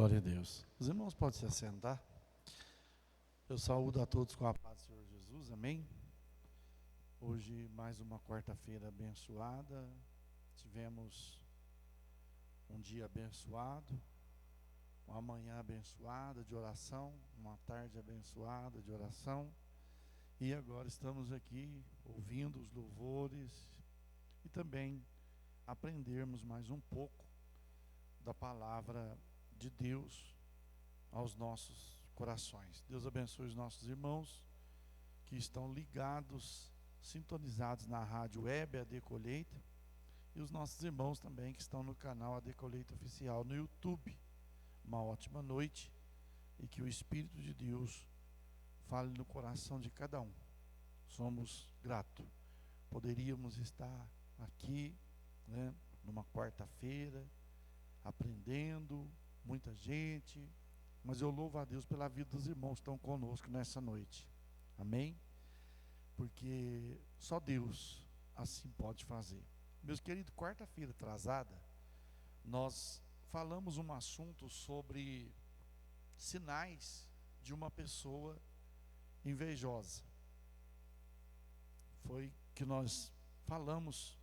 Glória a Deus. Os irmãos podem se assentar. Eu saúdo a todos com a paz do Senhor Jesus, amém? Hoje mais uma quarta-feira abençoada. Tivemos um dia abençoado, uma manhã abençoada de oração, uma tarde abençoada de oração. E agora estamos aqui ouvindo os louvores e também aprendermos mais um pouco da palavra de Deus aos nossos corações. Deus abençoe os nossos irmãos que estão ligados, sintonizados na rádio web AD Colheita, e os nossos irmãos também que estão no canal AD Colheita Oficial no YouTube. Uma ótima noite e que o Espírito de Deus fale no coração de cada um. Somos gratos. Poderíamos estar aqui, numa quarta-feira, aprendendo, muita gente, mas eu louvo a Deus pela vida dos irmãos que estão conosco nessa noite, amém? Porque só Deus assim pode fazer. Meus queridos, quarta-feira atrasada, nós falamos um assunto sobre sinais de uma pessoa invejosa. Foi que nós falamos,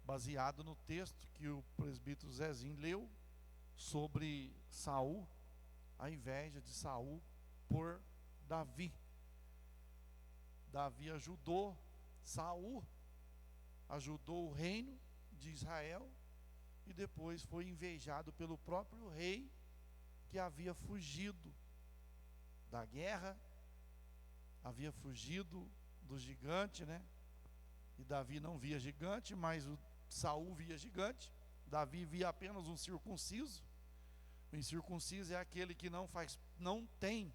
baseado no texto que o presbítero Zezinho leu sobre Saul, a inveja de Saul por Davi. Davi ajudou Saul, ajudou o reino de Israel e depois foi invejado pelo próprio rei que havia fugido da guerra, havia fugido do gigante, E Davi não via gigante, mas Saul via gigante. Davi via apenas um circunciso. O incircunciso é aquele que não tem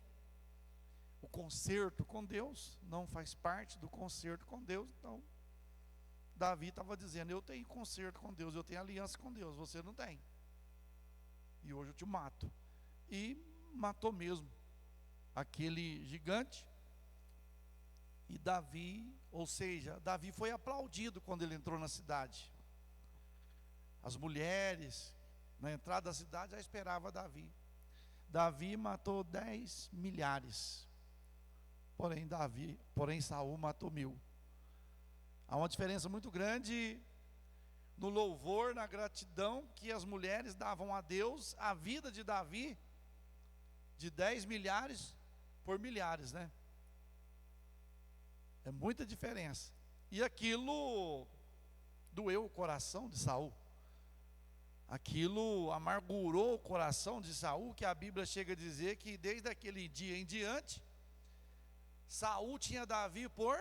o concerto com Deus, não faz parte do concerto com Deus. Então, Davi estava dizendo: eu tenho concerto com Deus, eu tenho aliança com Deus, você não tem. E hoje eu te mato. E matou mesmo aquele gigante. E Davi, ou seja, Davi foi aplaudido quando ele entrou na cidade. As mulheres, na entrada da cidade, já esperavam Davi. Davi matou 10 milhares. Porém Saul matou 1000. Há uma diferença muito grande no louvor, na gratidão que as mulheres davam a Deus, a vida de Davi, de 10 milhares por milhares, É muita diferença. E aquilo doeu o coração de Saul. Aquilo amargurou o coração de Saul, que a Bíblia chega a dizer que desde aquele dia em diante, Saul tinha Davi por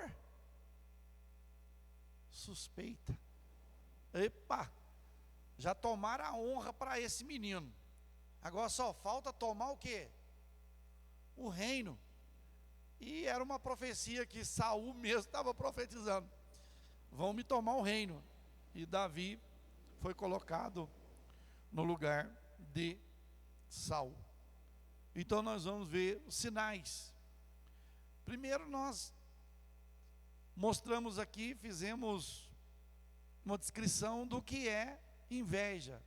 suspeita. Epa, já tomaram a honra para esse menino. Agora só falta tomar o quê? O reino. E era uma profecia que Saul mesmo estava profetizando: vão me tomar o reino. E Davi foi colocado no lugar de Saul. Então nós vamos ver os sinais. Primeiro nós mostramos aqui, fizemos uma descrição do que é inveja.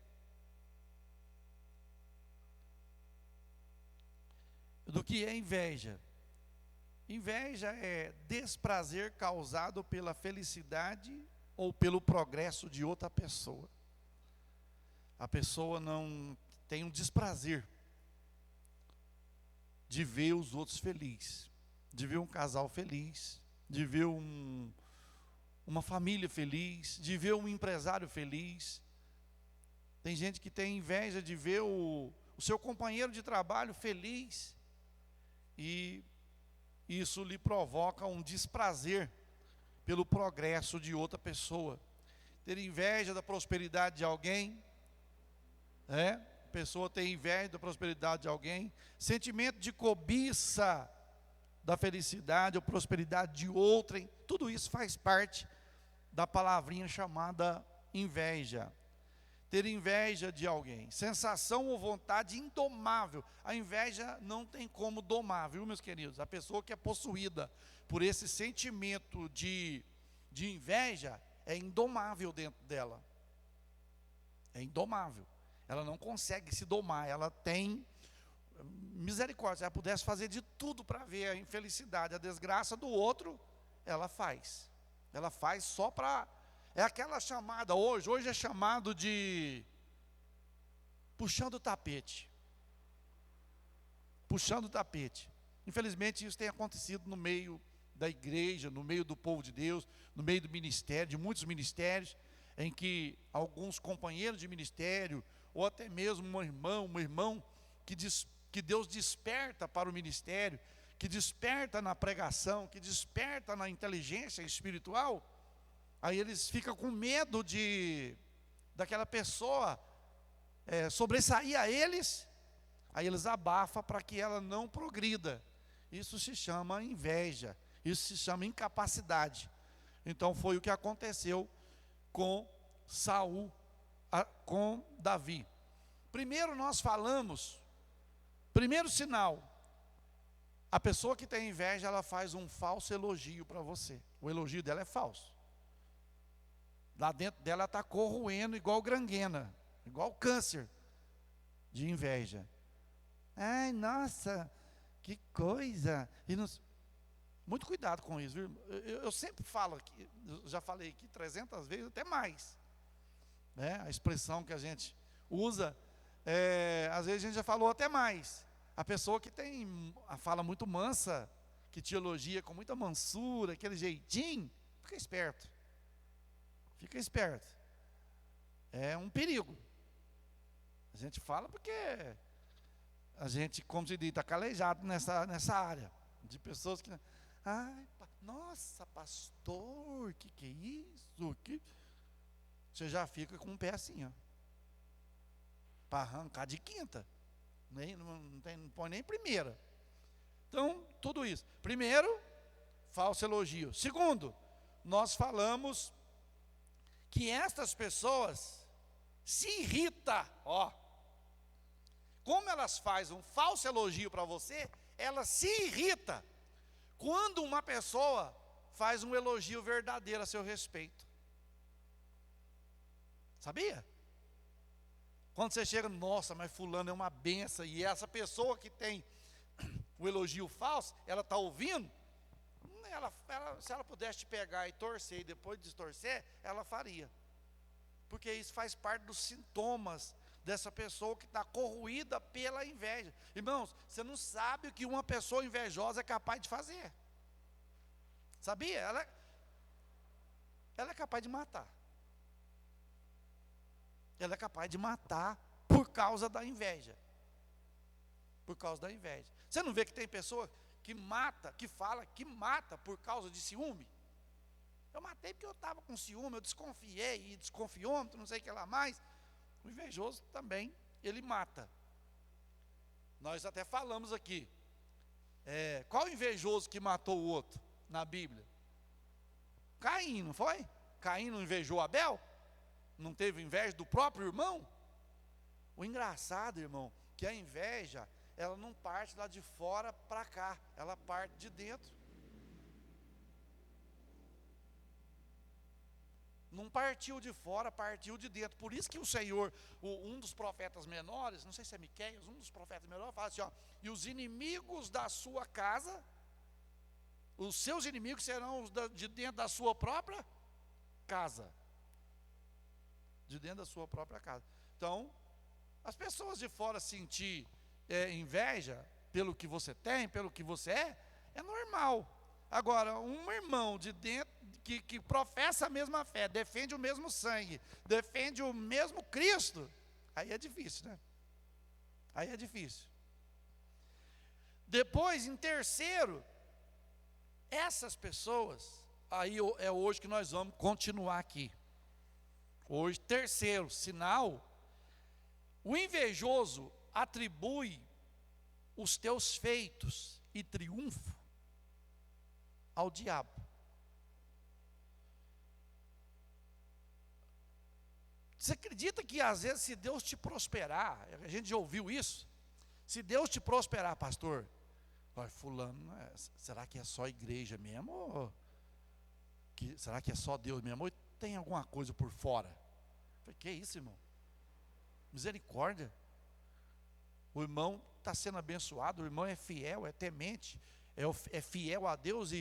Do que é inveja? Inveja é desprazer causado pela felicidade ou pelo progresso de outra pessoa. A pessoa não tem um desprazer de ver os outros felizes, de ver um casal feliz, de ver uma família feliz, de ver um empresário feliz. Tem gente que tem inveja de ver o seu companheiro de trabalho feliz, e isso lhe provoca um desprazer pelo progresso de outra pessoa. Ter inveja da prosperidade de alguém, a pessoa tem inveja da prosperidade de alguém. Sentimento de cobiça da felicidade ou prosperidade de outrem. Tudo isso faz parte da palavrinha chamada inveja. Ter inveja de alguém, sensação ou vontade indomável. A inveja não tem como domar, viu, meus queridos? A pessoa que é possuída por esse sentimento de inveja é indomável dentro dela. É indomável. Ela não consegue se domar, ela tem misericórdia. Se ela pudesse fazer de tudo para ver a infelicidade, a desgraça do outro, ela faz. Ela faz só para... É aquela chamada hoje é chamado de puxando o tapete. Puxando o tapete. Infelizmente isso tem acontecido no meio da igreja, no meio do povo de Deus, no meio do ministério, de muitos ministérios, em que alguns companheiros de ministério, ou até mesmo um irmão que Deus desperta para o ministério, que desperta na pregação, que desperta na inteligência espiritual, aí eles ficam com medo daquela pessoa sobressair a eles, aí eles abafam para que ela não progrida. Isso se chama inveja, isso se chama incapacidade. Então foi o que aconteceu com Saul, com Davi. Primeiro nós falamos, primeiro sinal, a pessoa que tem inveja, ela faz um falso elogio para você. O elogio dela é falso. Lá dentro dela está corroendo igual granguena, igual câncer de inveja. Ai, nossa, que coisa. Muito cuidado com isso, viu? Eu sempre falo aqui, já falei aqui 300 vezes, até mais. Né? A expressão que a gente usa, às vezes a gente já falou até mais. A pessoa que tem a fala muito mansa, que te elogia com muita mansura, aquele jeitinho, fica esperto. Fica esperto. É um perigo. A gente fala porque a gente, como se diz, está calejado nessa área. De pessoas que... Ai, nossa, pastor, que é isso? Você já fica com um pé assim, ó. Para arrancar de quinta. Não põe nem primeira. Então, tudo isso. Primeiro, falso elogio. Segundo, nós falamos que estas pessoas se irritam, ó. Como elas fazem um falso elogio para você, elas se irritam quando uma pessoa faz um elogio verdadeiro a seu respeito. Sabia? Quando você chega, nossa, mas fulano é uma benção, e essa pessoa que tem o elogio falso, ela está ouvindo, se ela pudesse te pegar e torcer, e depois distorcer, ela faria. Porque isso faz parte dos sintomas dessa pessoa que está corroída pela inveja. Irmãos, você não sabe o que uma pessoa invejosa é capaz de fazer. Sabia? Ela é capaz de matar. Ela é capaz de matar por causa da inveja. Por causa da inveja. Você não vê que tem pessoa que mata, que fala que mata por causa de ciúme? Eu matei porque eu estava com ciúme, eu desconfiei, e desconfiômetro, não sei o que lá mais. O invejoso também, ele mata. Nós até falamos aqui, qual invejoso que matou o outro na Bíblia? Caim, não foi? Caim não invejou Abel? Não teve inveja do próprio irmão? O engraçado, irmão, que a inveja, ela não parte lá de fora para cá, ela parte de dentro. Não partiu de fora, partiu de dentro. Por isso que o Senhor, um dos profetas menores, não sei se é Miqueias, um dos profetas menores, fala assim, ó, e os inimigos da sua casa, os seus inimigos serão os de dentro da sua própria casa. De dentro da sua própria casa. Então, as pessoas de fora sentir inveja pelo que você tem, pelo que você é normal. Agora, um irmão de dentro, que professa a mesma fé, defende o mesmo sangue, defende o mesmo Cristo, aí é difícil, né? Aí é difícil. Depois, em terceiro, essas pessoas, aí é hoje que nós vamos continuar aqui. Hoje, terceiro sinal, o invejoso atribui os teus feitos e triunfo ao diabo. Você acredita que às vezes se Deus te prosperar, a gente já ouviu isso, se Deus te prosperar, pastor, fulano, será que é só igreja mesmo? Ou será que é só Deus mesmo? Ou tem alguma coisa por fora? Eu falei, que isso, irmão? Misericórdia. O irmão está sendo abençoado, o irmão é fiel, é temente, é fiel a Deus,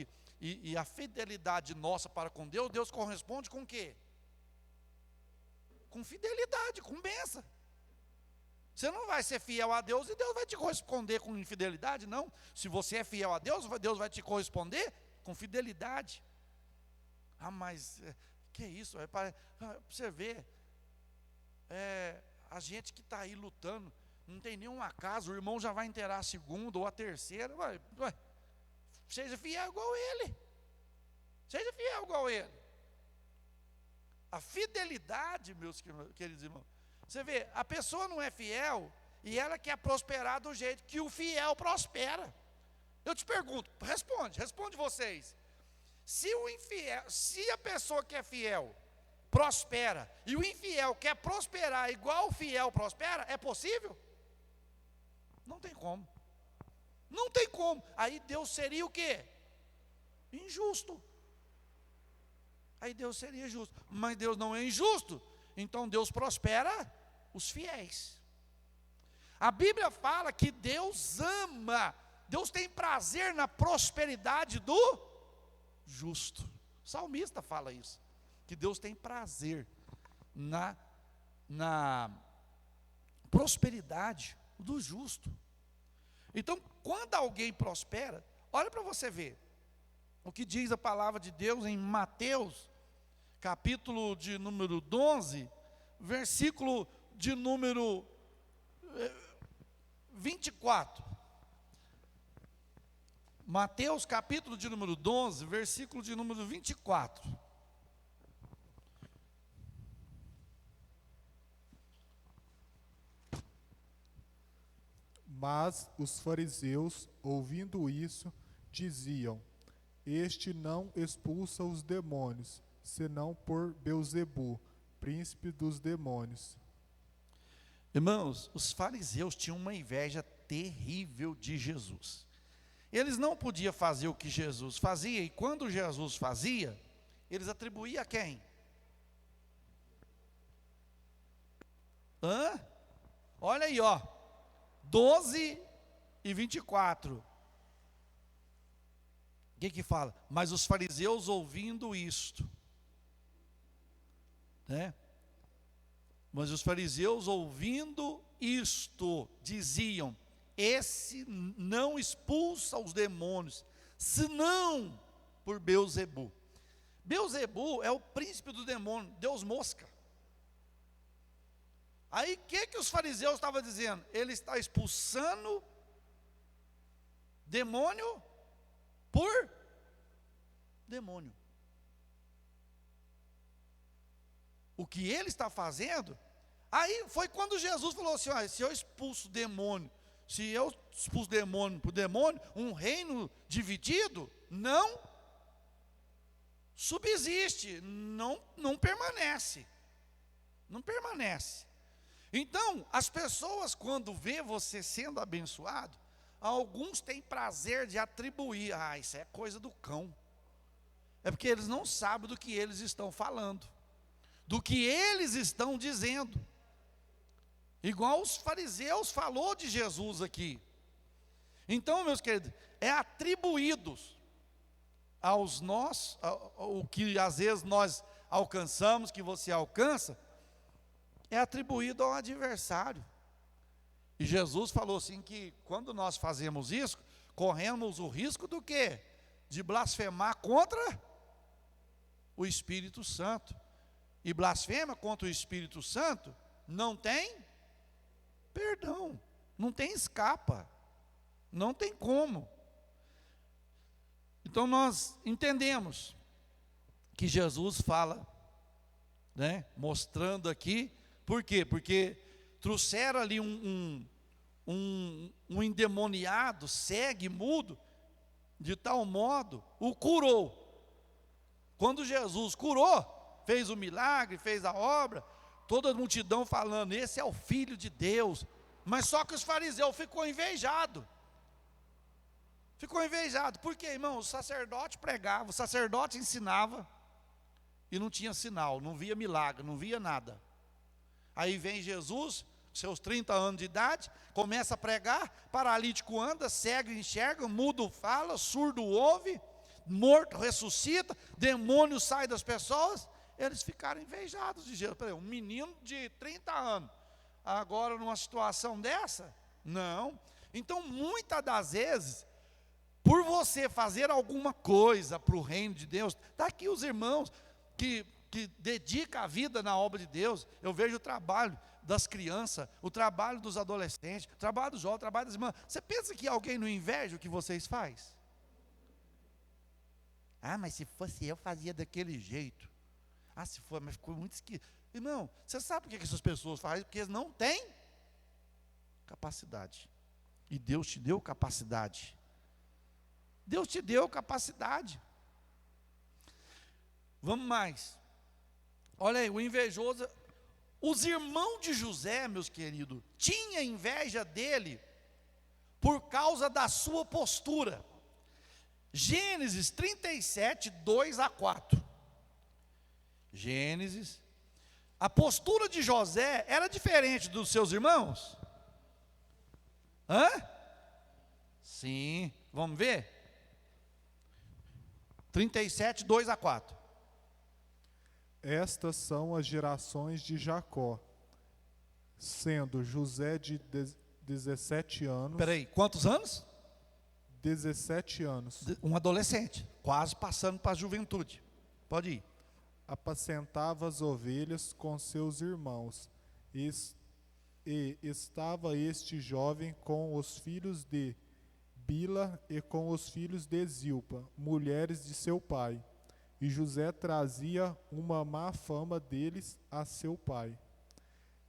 e a fidelidade nossa para com Deus, Deus corresponde com o quê? Com fidelidade, com bênção. Você não vai ser fiel a Deus e Deus vai te corresponder com infidelidade, não. Se você é fiel a Deus, Deus vai te corresponder com fidelidade. Ah, mas que isso? Para você ver, a gente que está aí lutando, não tem nenhum acaso, o irmão já vai inteirar a segunda ou a terceira. Seja fiel igual ele. Seja fiel igual ele. A fidelidade, meus queridos irmãos. Você vê, a pessoa não é fiel e ela quer prosperar do jeito que o fiel prospera. Eu te pergunto, responde vocês. Se a pessoa que é fiel prospera e o infiel quer prosperar igual o fiel prospera, é possível? Não tem como. Não tem como. Aí Deus seria o quê? Injusto. Aí Deus seria justo. Mas Deus não é injusto. Então Deus prospera os fiéis. A Bíblia fala que Deus ama, Deus tem prazer na prosperidade do justo. O salmista fala isso, que Deus tem prazer na prosperidade do justo. Então, quando alguém prospera, olha para você ver o que diz a palavra de Deus em Mateus, capítulo de número 12, versículo de número 24. Mateus, capítulo de número 12, versículo de número 24. Mas os fariseus, ouvindo isso, diziam: Este não expulsa os demônios, senão por Beelzebu, príncipe dos demônios. Irmãos, os fariseus tinham uma inveja terrível de Jesus. Eles não podiam fazer o que Jesus fazia, e quando Jesus fazia, eles atribuíam a quem? Olha aí, 12 e 24. O que fala? Mas os fariseus ouvindo isto, né? Mas os fariseus ouvindo isto, diziam: esse não expulsa os demônios, senão por Beelzebu. Beelzebu é o príncipe do demônio, Deus mosca. Aí o que os fariseus estavam dizendo? Ele está expulsando demônio por demônio. O que ele está fazendo? Aí foi quando Jesus falou assim: se eu expulso demônio, se eu expulso demônio por demônio, um reino dividido não subsiste, não permanece. Não permanece. Então, as pessoas, quando vê você sendo abençoado, alguns têm prazer de atribuir: isso é coisa do cão. É porque eles não sabem do que eles estão falando, do que eles estão dizendo. Igual os fariseus falou de Jesus aqui. Então, meus queridos, é atribuídos aos nós, o que às vezes nós alcançamos, que você alcança, é atribuído ao adversário. E Jesus falou assim que quando nós fazemos isso, corremos o risco do quê? De blasfemar contra o Espírito Santo. E blasfema contra o Espírito Santo não tem perdão, não tem escapa, não tem como. Então nós entendemos que Jesus fala, né, mostrando aqui. Por quê? Porque trouxeram ali um endemoniado, cego e mudo, de tal modo, o curou. Quando Jesus curou, fez o milagre, fez a obra, toda a multidão falando: esse é o Filho de Deus. Mas só que os fariseus ficou invejado. Ficou invejado. Por quê, irmão? O sacerdote pregava, o sacerdote ensinava, e não tinha sinal, não via milagre, não via nada. Aí vem Jesus, seus 30 anos de idade, começa a pregar, paralítico anda, cego enxerga, mudo fala, surdo ouve, morto ressuscita, demônio sai das pessoas. Eles ficaram invejados de Jesus. Um menino de 30 anos, agora numa situação dessa? Não. Então, muitas das vezes, por você fazer alguma coisa para o reino de Deus, está aqui os irmãos que dedicam a vida na obra de Deus. Eu vejo o trabalho das crianças, o trabalho dos adolescentes, o trabalho dos jovens, o trabalho das irmãs. Você pensa que alguém não inveja o que vocês fazem? Ah, mas se fosse eu, fazia daquele jeito. Ah, se for, mas ficou muito esquisito. Irmão, você sabe por que essas pessoas fazem? Porque eles não têm capacidade. E Deus te deu capacidade. Deus te deu capacidade. Vamos mais. Olha aí, o invejoso. Os irmãos de José, meus queridos, tinham inveja dele por causa da sua postura. Gênesis 37, 2 a 4. Gênesis. A postura de José era diferente dos seus irmãos? Hã? Sim, vamos ver? 37, 2 a 4. Estas são as gerações de Jacó, sendo José de 17 anos. Peraí, quantos anos? 17 anos. Um adolescente, quase passando para a juventude. Pode ir. Apacentava as ovelhas com seus irmãos, e estava este jovem com os filhos de Bila e com os filhos de Zilpa, mulheres de seu pai. E José trazia uma má fama deles a seu pai.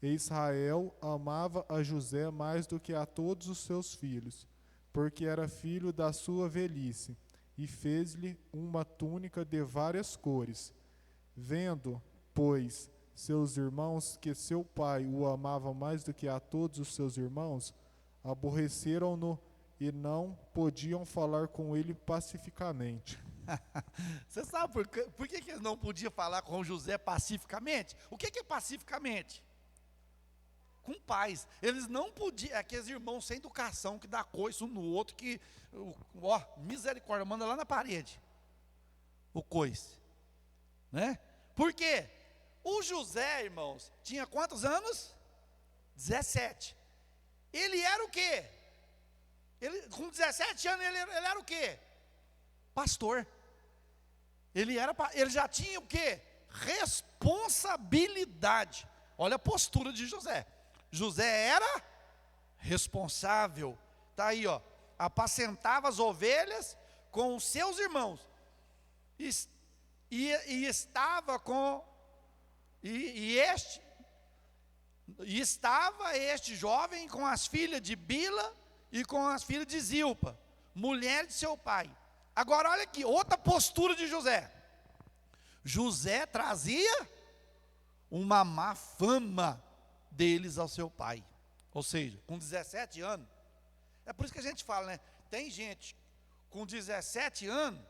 E Israel amava a José mais do que a todos os seus filhos, porque era filho da sua velhice, e fez-lhe uma túnica de várias cores. Vendo, pois, seus irmãos que seu pai o amava mais do que a todos os seus irmãos, aborreceram-no e não podiam falar com ele pacificamente. Você sabe por que eles não podiam falar com José pacificamente? O que é pacificamente? Com paz. Eles não podiam, aqueles irmãos sem educação, que dá coice um no outro, que, ó, misericórdia, manda lá na parede o coice. Né? Por quê? O José, irmãos, tinha quantos anos? 17. Ele era o quê? Com 17 anos ele era o quê? Pastor. Ele já tinha o quê? Responsabilidade. Olha a postura de José. José era responsável. Está aí, ó. Apacentava as ovelhas com os seus irmãos. E estava com estava este jovem com as filhas de Bila e com as filhas de Zilpa, mulher de seu pai. Agora olha aqui, outra postura de José. José trazia uma má fama deles ao seu pai. Ou seja, com 17 anos. É por isso que a gente fala, né? Tem gente com 17 anos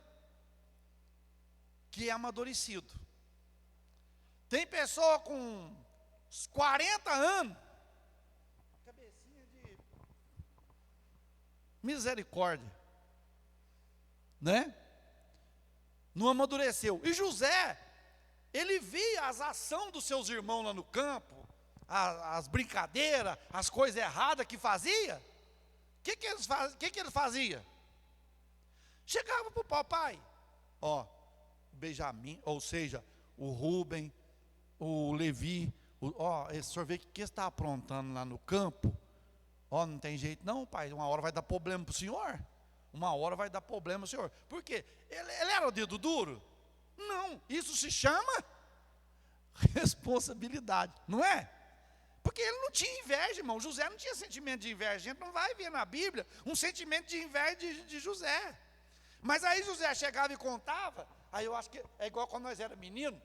que é amadurecido. Tem pessoa com 40 anos, cabecinha de misericórdia, né? Não amadureceu. E José, ele via as ações dos seus irmãos lá no campo, as brincadeiras, as coisas erradas que fazia. O que ele fazia? Chegava para o papai, ó, Benjamim, ou seja, o Rubem, o Levi, esse senhor vê o que está aprontando lá no campo? Ó, não tem jeito não, pai, uma hora vai dar problema para o senhor. Uma hora vai dar problema para o senhor. Por quê? Ele era o dedo duro? Não, isso se chama responsabilidade, não é? Porque ele não tinha inveja, irmão. José não tinha sentimento de inveja. A gente não vai ver na Bíblia um sentimento de inveja de José. Mas aí José chegava e contava. Aí eu acho que é igual quando nós era menino,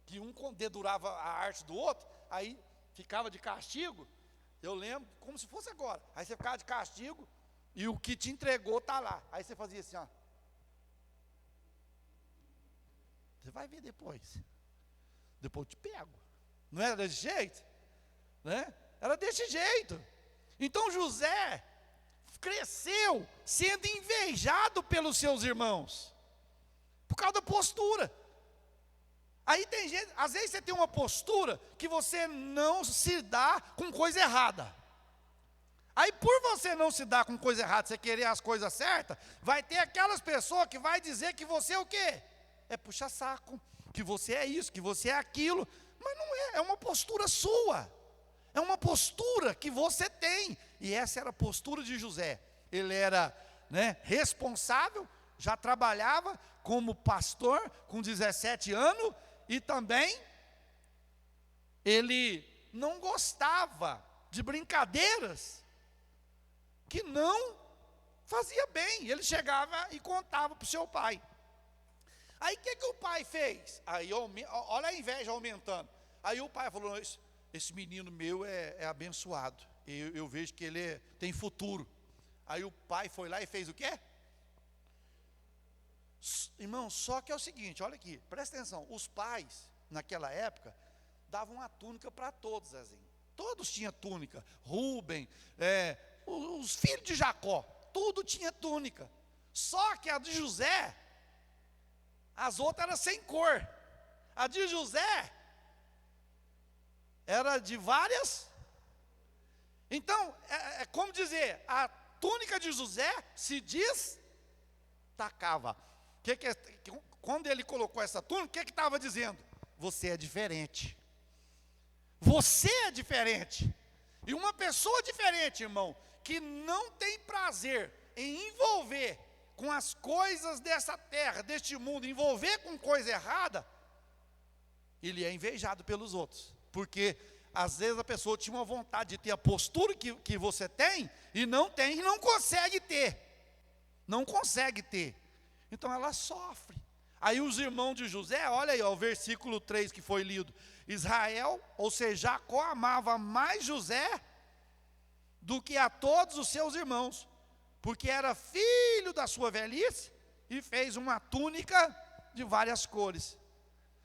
que um dedurava a arte do outro, aí ficava de castigo. Eu lembro, como se fosse agora. Aí você ficava de castigo e o que te entregou está lá. Aí você fazia assim, ó. Você vai ver depois. Depois eu te pego. Não era desse jeito? Né? Era desse jeito. Então José cresceu sendo invejado pelos seus irmãos, por causa da postura. Aí tem gente, às vezes você tem uma postura que você não se dá com coisa errada. Aí por você não se dar com coisa errada, você querer as coisas certas, vai ter aquelas pessoas que vai dizer que você é o quê? É puxa-saco, que você é isso, que você é aquilo. Mas não é, é uma postura sua. É uma postura que você tem. E essa era a postura de José. Ele era, responsável, já trabalhava como pastor com 17 anos. E também, ele não gostava de brincadeiras que não fazia bem. Ele chegava e contava para o seu pai. Aí o que o pai fez? Aí, olha a inveja aumentando. Aí o pai falou, esse menino meu é abençoado. Eu vejo que ele tem futuro. Aí o pai foi lá e fez o quê? Irmão, só que é o seguinte, olha aqui, presta atenção. Os pais, naquela época, davam uma túnica para todos, Zezinho. Todos tinham túnica. Rubem, os filhos de Jacó, tudo tinha túnica. Só que a de José, as outras eram sem cor. A de José era de várias. Então, é como dizer, a túnica de José se destacava. Quando ele colocou essa túnica, o que estava dizendo? Você é diferente. Você é diferente. E uma pessoa diferente, irmão, que não tem prazer em envolver com as coisas dessa terra, deste mundo, envolver com coisa errada, ele é invejado pelos outros. Porque às vezes a pessoa tinha uma vontade de ter a postura que você tem, e não tem, e não consegue ter. Não consegue ter. Então ela sofre. Aí os irmãos de José, olha aí, o versículo 3 que foi lido. Israel, ou seja, Jacó amava mais José do que a todos os seus irmãos, porque era filho da sua velhice e fez uma túnica de várias cores.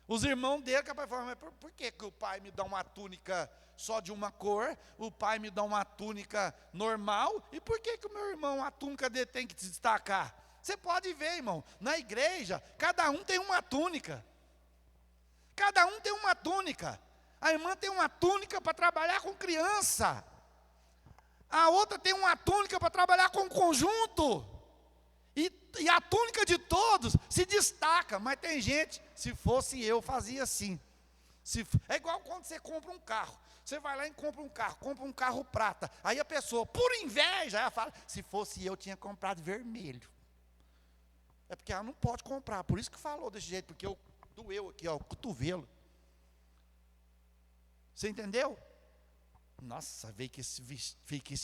Os irmãos dele falaram, mas por que o pai me dá uma túnica só de uma cor, o pai me dá uma túnica normal, e por que o meu irmão, a túnica dele tem que se destacar? Você pode ver, irmão, na igreja, cada um tem uma túnica. Cada um tem uma túnica. A irmã tem uma túnica para trabalhar com criança. A outra tem uma túnica para trabalhar com conjunto. E a túnica de todos se destaca. Mas tem gente, se fosse eu, fazia assim. É igual quando você compra um carro. Você vai lá e compra um carro prata. Aí a pessoa, por inveja, ela fala, se fosse eu, tinha comprado vermelho. É porque ela não pode comprar, por isso que falou desse jeito, porque doeu aqui, o cotovelo. Você entendeu? Nossa, veio que esse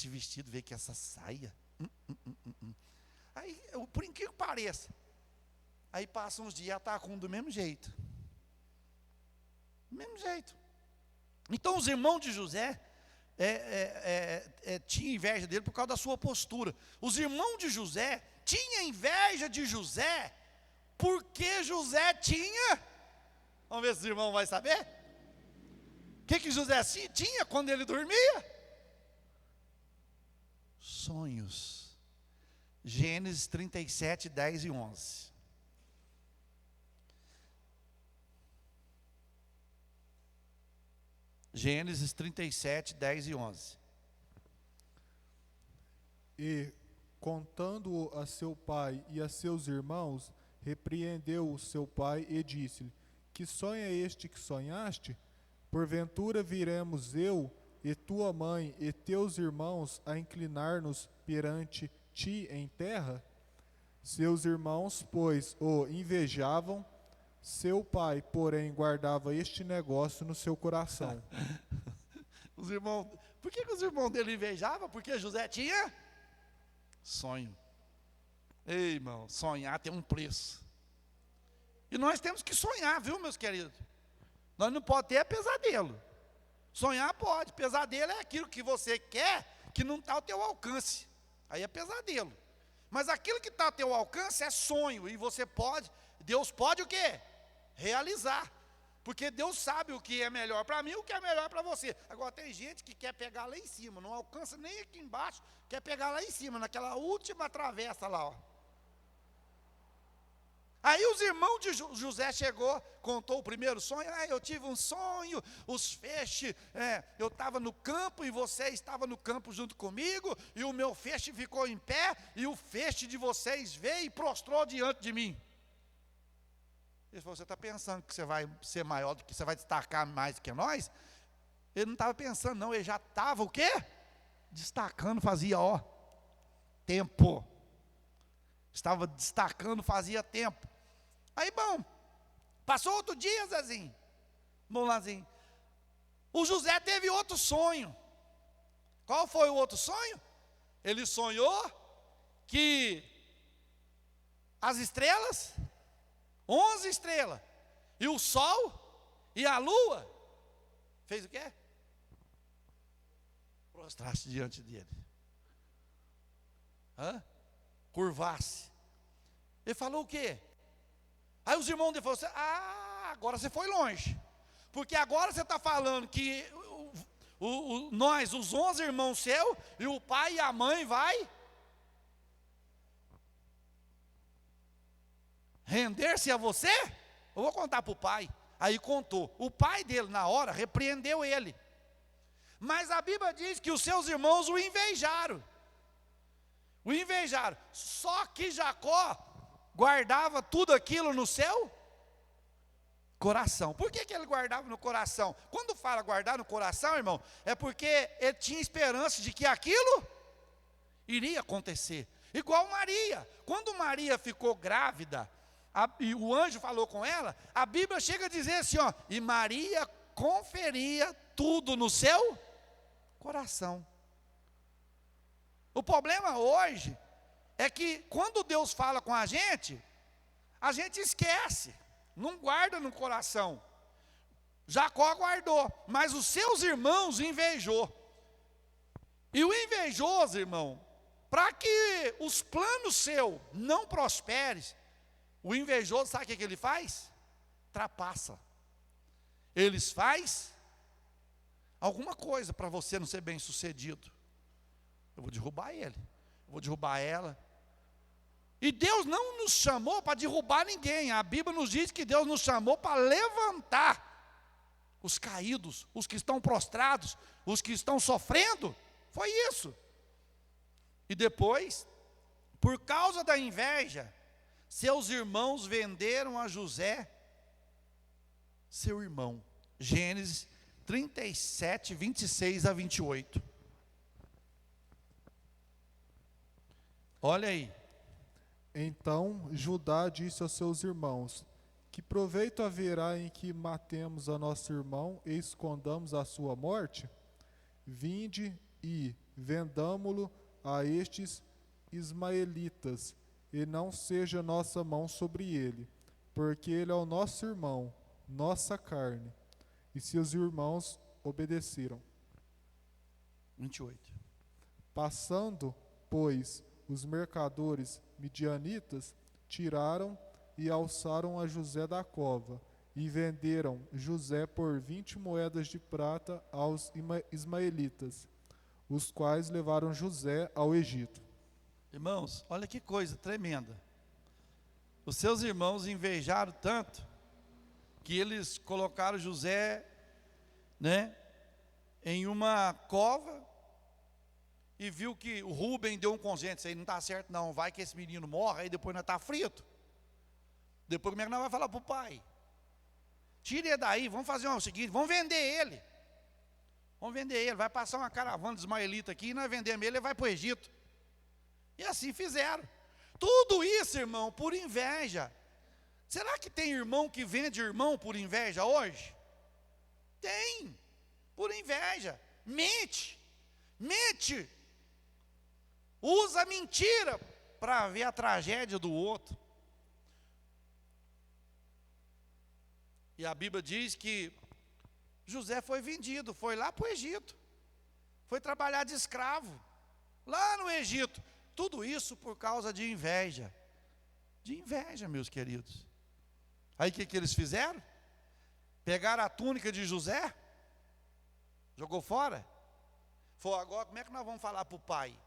vestido, veio que essa saia. Aí, por incrível que pareça, aí passa uns dias, ela está com do mesmo jeito. Do mesmo jeito. Então os irmãos de José tinham inveja dele por causa da sua postura. Os irmãos de José tinham inveja de José, porque José tinha, vamos ver se os irmãos vão saber, o que José tinha quando ele dormia? Sonhos. Gênesis 37, 10 e 11. Gênesis 37, 10 e 11. E, contando-o a seu pai e a seus irmãos, repreendeu o seu pai e disse-lhe, que sonho é este que sonhaste? Porventura viremos eu e tua mãe e teus irmãos a inclinar-nos perante ti em terra? Seus irmãos, pois, o invejavam, seu pai, porém, guardava este negócio no seu coração. Os irmãos, por que os irmãos dele invejavam? Porque José tinha sonho. Ei, irmão, sonhar tem um preço. E nós temos que sonhar, viu, meus queridos? Nós não podemos ter pesadelo. Sonhar pode, pesadelo é aquilo que você quer, que não está ao teu alcance. Aí é pesadelo. Mas aquilo que está ao teu alcance é sonho, e você pode, Deus pode o quê? Realizar. Porque Deus sabe o que é melhor para mim e o que é melhor para você. Agora tem gente que quer pegar lá em cima, não alcança nem aqui embaixo, quer pegar lá em cima, naquela última travessa lá, ó. Aí os irmãos de José chegou, contou o primeiro sonho. Eu tive um sonho, os feixes, eu estava no campo e você estava no campo junto comigo, e o meu feixe ficou em pé, e o feixe de vocês veio e prostrou diante de mim. Ele falou, você está pensando que você vai ser maior do que, você vai destacar mais do que nós? Ele não estava pensando não, ele já estava o quê? Destacando, fazia tempo. Estava destacando, fazia tempo. Aí, bom, passou outro dia, Zezinho, Molazinho. O José teve outro sonho. Qual foi o outro sonho? Ele sonhou que as estrelas, 11 estrelas, e o sol e a lua, fez o quê? Prostraste diante dele. Curvasse. Ele falou o quê? Aí os irmãos dele falaram assim, agora você foi longe. Porque agora você está falando que nós, os 11 irmãos seus, e o pai e a mãe vai render-se a você? Eu vou contar para o pai. Aí contou. O pai dele, na hora, repreendeu ele. Mas a Bíblia diz que os seus irmãos o invejaram. O invejaram. Só que Jacó guardava tudo aquilo no seu coração. Por que ele guardava no coração? Quando fala guardar no coração, irmão, é porque ele tinha esperança de que aquilo iria acontecer. Igual Maria. Quando Maria ficou grávida, e o anjo falou com ela, a Bíblia chega a dizer assim, e Maria conferia tudo no seu coração. O problema hoje é que quando Deus fala com a gente esquece, não guarda no coração. Jacó guardou, mas os seus irmãos invejou. E o invejoso, irmão, para que os planos seus não prosperem, o invejoso, sabe o que ele faz? Trapaça. Eles faz alguma coisa para você não ser bem sucedido. Eu vou derrubar ele, eu vou derrubar ela. E Deus não nos chamou para derrubar ninguém. A Bíblia nos diz que Deus nos chamou para levantar os caídos, os que estão prostrados, os que estão sofrendo. Foi isso. E depois, por causa da inveja, seus irmãos venderam a José, seu irmão. Gênesis 37, 26 a 28. Olha aí. Então Judá disse aos seus irmãos, que proveito haverá em que matemos a nosso irmão e escondamos a sua morte? Vinde e vendamo-lo a estes ismaelitas, e não seja nossa mão sobre ele, porque ele é o nosso irmão, nossa carne. E seus irmãos obedeceram. 28. Passando, pois, os mercadores midianitas tiraram e alçaram a José da cova, e venderam José por 20 moedas de prata aos ismaelitas, os quais levaram José ao Egito. Irmãos, olha que coisa tremenda. Os seus irmãos invejaram tanto que eles colocaram José, em uma cova, e viu que o Rubem deu um conselho, isso aí não está certo não, vai que esse menino morre, aí depois nós está frito. Depois como é que nós vamos falar para o pai? Tire ele daí, vamos fazer o seguinte, vamos vender ele. Vamos vender ele, vai passar uma caravana de ismaelita aqui, e nós vendemos ele vai para o Egito. E assim fizeram. Tudo isso, irmão, por inveja. Será que tem irmão que vende irmão por inveja hoje? Tem, por inveja. Mente. Usa a mentira para ver a tragédia do outro. E a Bíblia diz que José foi vendido, foi lá para o Egito. Foi trabalhar de escravo, lá no Egito. Tudo isso por causa de inveja. De inveja, meus queridos. Aí o que eles fizeram? Pegaram a túnica de José, jogou fora. Falou, agora como é que nós vamos falar para o pai?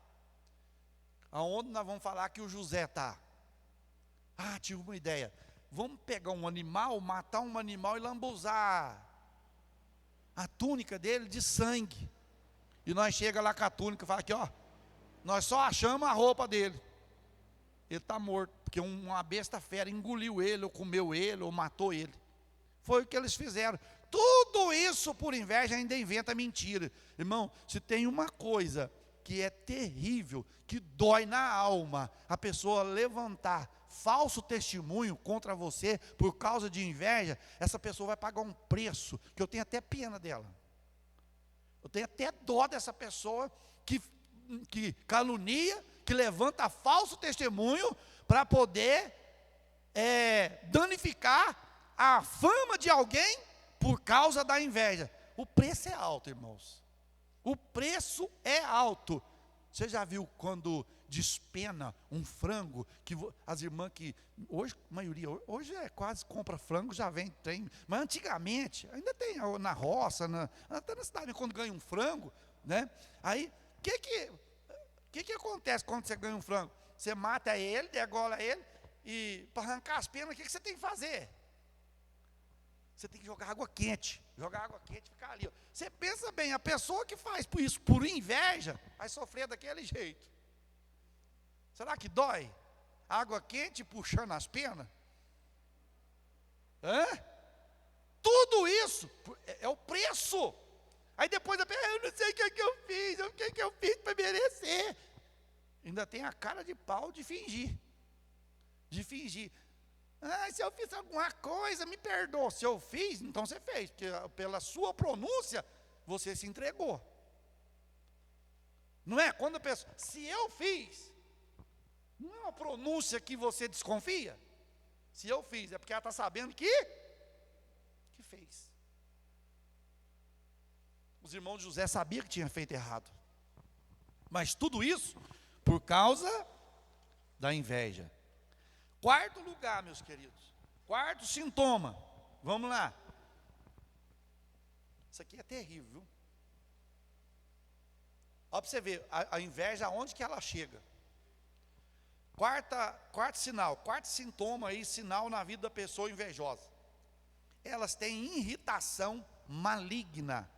Aonde nós vamos falar que o José está? Ah, tive uma ideia. Vamos pegar um animal, matar um animal e lambuzar a túnica dele de sangue. E nós chega lá com a túnica e fala aqui, ó, nós só achamos a roupa dele. Ele está morto, porque uma besta fera engoliu ele, ou comeu ele, ou matou ele. Foi o que eles fizeram. Tudo isso por inveja ainda inventa mentira. Irmão, se tem uma coisa que é terrível, que dói na alma, a pessoa levantar falso testemunho contra você por causa de inveja, essa pessoa vai pagar um preço, que eu tenho até pena dela. Eu tenho até dó dessa pessoa que calunia, que levanta falso testemunho para poder danificar a fama de alguém por causa da inveja. O preço é alto, irmãos. O preço é alto. Você já viu quando despena um frango, que as irmãs que, hoje, a maioria, hoje quase compra frango, já tem, mas antigamente, ainda tem na roça, até na cidade, quando ganha um frango, né? Aí, o que acontece quando você ganha um frango? Você mata ele, degola ele, e para arrancar as penas, o que você tem que fazer? Você tem que jogar água quente e ficar ali. Ó. Você pensa bem, a pessoa que faz isso por inveja, vai sofrer daquele jeito. Será que dói? Água quente puxando as penas? Tudo isso é o preço. Aí depois a pessoa, eu não sei o que eu fiz, o que eu fiz para merecer. Ainda tem a cara de pau de fingir. Se eu fiz alguma coisa, me perdoa. Se eu fiz, então você fez, porque pela sua pronúncia, você se entregou. Não é? Quando a pessoa, se eu fiz, não é uma pronúncia que você desconfia? Se eu fiz, é porque ela está sabendo que fez. Os irmãos de José sabiam que tinha feito errado. Mas tudo isso por causa da inveja. Quarto lugar, meus queridos. Quarto sintoma. Vamos lá. Isso aqui é terrível, viu? Olha para você ver, a inveja, aonde que ela chega. Quarto sinal, quarto sintoma aí, sinal na vida da pessoa invejosa. Elas têm irritação maligna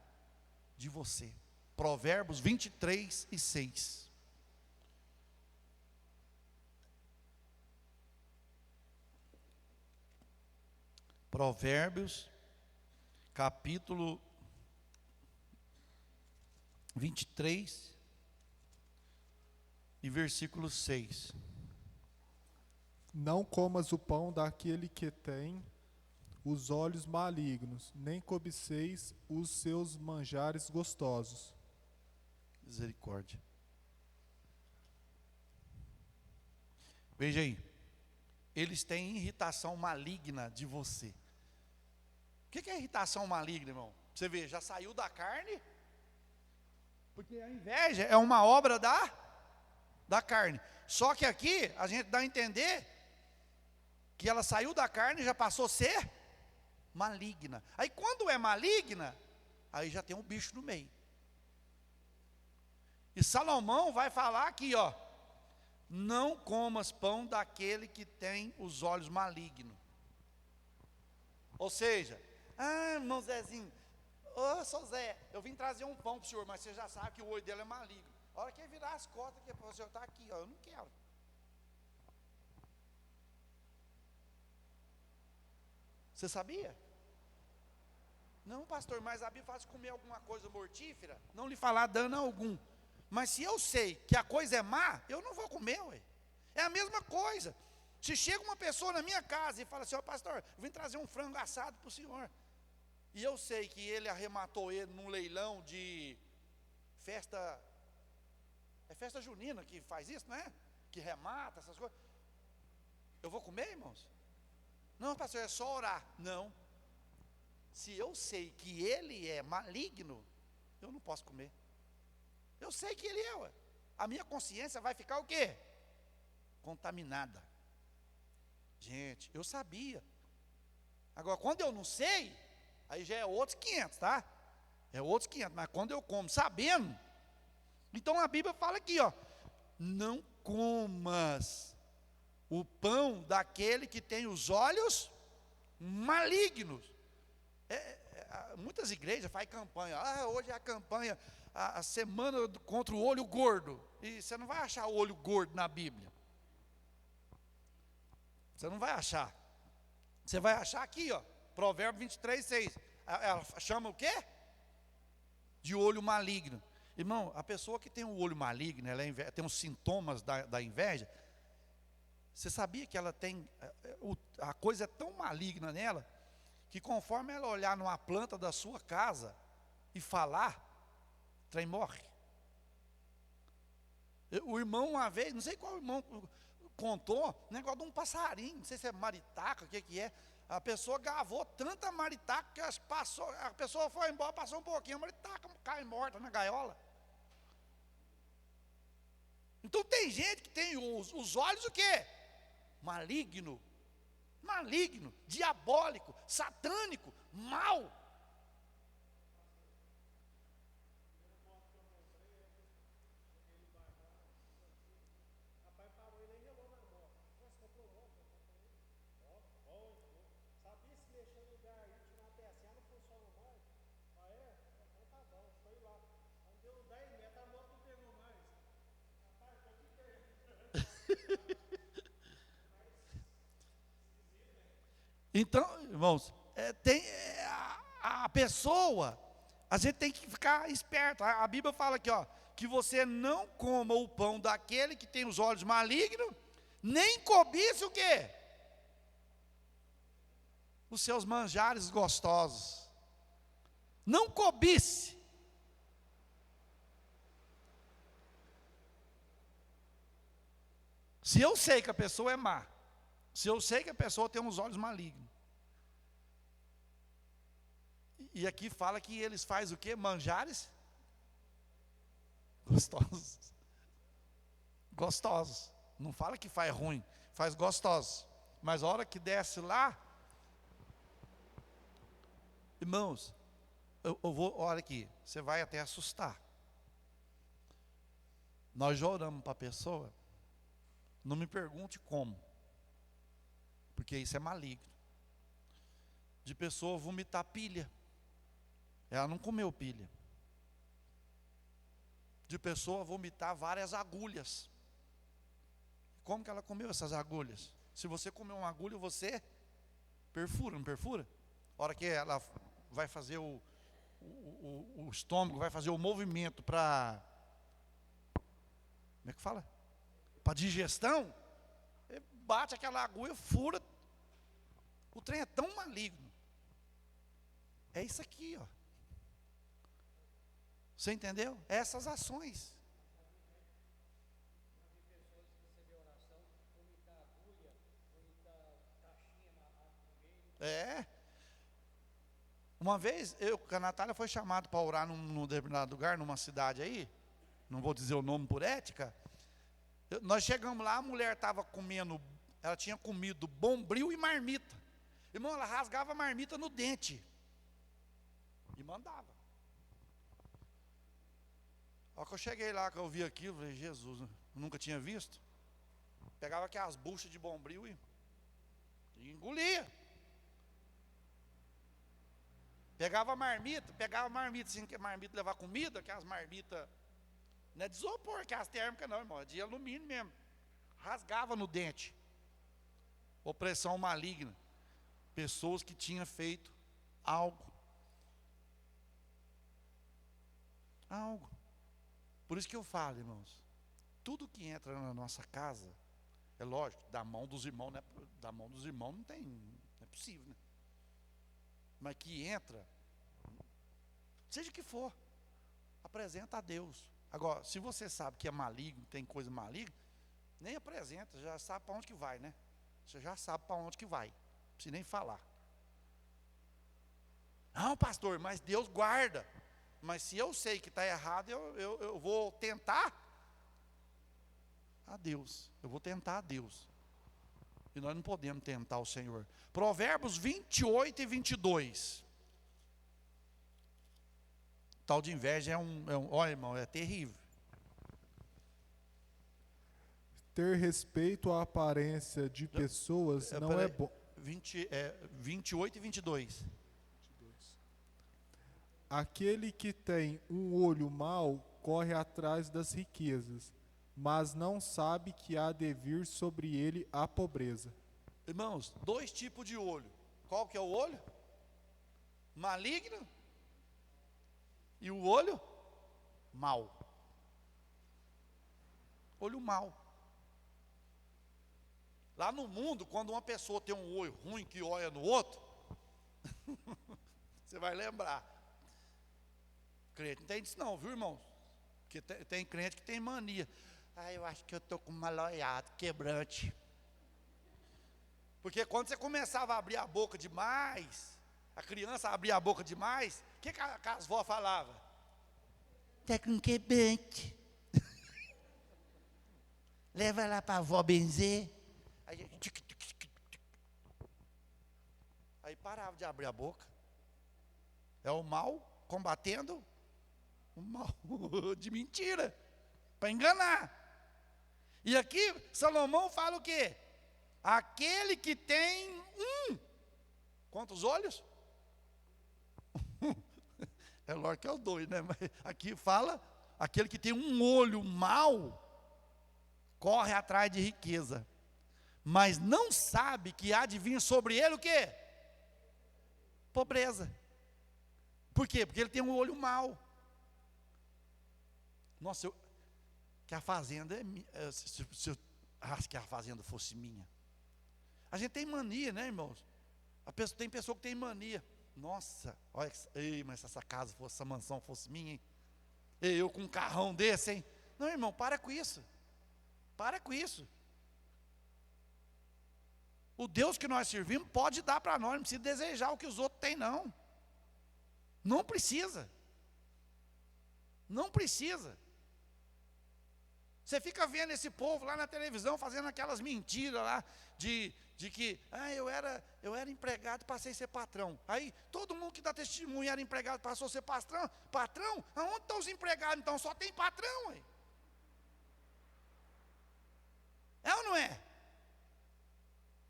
de você. Provérbios 23:6. Provérbios, capítulo 23 e versículo 6. Não comas o pão daquele que tem os olhos malignos, nem cobiceis os seus manjares gostosos. Misericórdia. Veja aí. Eles têm irritação maligna de você. O que é irritação maligna, irmão? Você vê, já saiu da carne, porque a inveja é uma obra da carne. Só que aqui, a gente dá a entender que ela saiu da carne e já passou a ser maligna. Aí quando é maligna, aí já tem um bicho no meio. E Salomão vai falar aqui, ó. Não comas pão daquele que tem os olhos malignos. Ou seja, irmão Zezinho, seu Zé, eu vim trazer um pão para o senhor, mas você já sabe que o olho dele é maligno. A hora que ele virar as costas, que o senhor está aqui, ó, eu não quero. Você sabia? Não, pastor, mas a Bíblia faz comer alguma coisa mortífera, não lhe falar dano algum. Mas se eu sei que a coisa é má, eu não vou comer, ué. É a mesma coisa. Se chega uma pessoa na minha casa e fala assim, pastor, eu vim trazer um frango assado para o senhor. E eu sei que ele arrematou ele num leilão de festa, é festa junina que faz isso, não é? Que remata essas coisas. Eu vou comer, irmãos? Não, pastor, é só orar. Não. Se eu sei que ele é maligno, eu não posso comer. Eu sei que ele é, ué. A minha consciência vai ficar o quê? Contaminada. Gente, eu sabia. Agora, quando eu não sei, aí já é outros 500, tá? É outros 500, mas quando eu como sabendo, então a Bíblia fala aqui, ó, não comas o pão daquele que tem os olhos malignos. Muitas igrejas fazem campanha, hoje é a campanha, a semana contra o olho gordo, e você não vai achar o olho gordo na Bíblia, você não vai achar, você vai achar aqui, ó, Provérbio 23, 6, ela chama o quê? De olho maligno. Irmão, a pessoa que tem o olho maligno, ela tem os sintomas da inveja, você sabia que ela tem, a coisa é tão maligna nela, que conforme ela olhar numa planta da sua casa e falar, o trem morre. O irmão uma vez, não sei qual irmão contou, negócio de um passarinho, não sei se é maritaca, o que é, a pessoa gavou tanta maritaca que a pessoa foi embora, passou um pouquinho, a maritaca cai morta na gaiola. Então tem gente que tem os olhos o quê? Maligno, diabólico, satânico, mau. Então, irmãos, a pessoa, a gente tem que ficar esperto. A Bíblia fala aqui, ó, que você não coma o pão daquele que tem os olhos malignos, nem cobice o quê? Os seus manjares gostosos. Não cobice. Se eu sei que a pessoa é má, se eu sei que a pessoa tem uns olhos malignos, e aqui fala que eles fazem o quê? Manjares gostosos. Gostosos. Não fala que faz ruim, faz gostosos. Mas a hora que desce lá, irmãos, eu vou, olha aqui, você vai até assustar. Nós já oramos para a pessoa, não me pergunte como, porque isso é maligno. De pessoa vomitar pilha. Ela não comeu pilha. De pessoa vomitar várias agulhas. Como que ela comeu essas agulhas? Se você comer uma agulha, você perfura, não perfura? A hora que ela vai fazer o estômago, vai fazer o movimento para, como é que fala? Para digestão, bate aquela agulha, fura. O trem é tão maligno. É isso aqui, ó. Você entendeu? Essas ações. Uma vez, a Natália foi chamada para orar num determinado lugar, numa cidade aí, não vou dizer o nome por ética. Nós chegamos lá, a mulher estava comendo, ela tinha comido bombril e marmita. Irmão, ela rasgava a marmita no dente e mandava. A hora que eu cheguei lá, que eu vi aquilo, eu falei, Jesus, eu nunca tinha visto. Pegava aquelas buchas de bombril e engolia. Pegava a marmita, assim, que a marmita levar comida, aquelas marmitas, não é de isopor, que é as térmicas não, irmão, é de alumínio mesmo. Rasgava no dente. Opressão maligna. Pessoas que tinham feito algo. Por isso que eu falo, irmãos, tudo que entra na nossa casa, é lógico, da mão dos irmãos, né? Da mão dos irmãos não é possível, né? Mas que entra, seja o que for, apresenta a Deus. Agora, se você sabe que é maligno, tem coisa maligna, nem apresenta, já sabe para onde que vai, né? Você já sabe para onde que vai, não precisa nem falar. Não, pastor, mas Deus guarda. Mas se eu sei que está errado, eu vou tentar a Deus. Eu vou tentar a Deus. E nós não podemos tentar o Senhor. Provérbios 28 e 22. tal de inveja olha, irmão, é terrível. Ter respeito à aparência de pessoas não é bom. 28 e 22. Aquele que tem um olho mau corre atrás das riquezas, mas não sabe que há de vir sobre ele a pobreza. Irmãos, 2 tipos de olho. Qual que é o olho? Maligno e o olho mau. Olho mau. Lá no mundo, quando uma pessoa tem um olho ruim que olha no outro, você vai lembrar. Crente não tem isso não, viu, irmão? Porque tem crente que tem mania. Eu acho que eu estou com mal olhado, quebrante. Porque quando você começava a abrir a boca demais, a criança abria a boca demais, o que as vó falavam? Está com quebrante. Leva lá para a avó benzer. Aí parava de abrir a boca. É o mal combatendo o mal de mentira, para enganar. E aqui Salomão fala o quê? Aquele que tem quantos olhos? É lógico que é o 2, né? Mas aqui fala, aquele que tem um olho mau, corre atrás de riqueza, mas não sabe que há de vir sobre ele o quê? Pobreza. Por quê? Porque ele tem um olho mau. Nossa, que a fazenda se eu acho que a fazenda fosse minha. A gente tem mania, né, irmãos? Tem pessoa que tem mania. Nossa, olha, mas se essa casa fosse, essa mansão fosse minha, hein? Eu com um carrão desse, hein? Não, irmão, para com isso. Para com isso. O Deus que nós servimos pode dar para nós, não precisa desejar o que os outros têm, não. Não precisa. Não precisa. Você fica vendo esse povo lá na televisão fazendo aquelas mentiras lá de que eu era empregado, passei a ser patrão. Aí todo mundo que dá testemunho era empregado, passou a ser patrão. Patrão? Aonde estão os empregados? Então só tem patrão. Aí. É ou não é?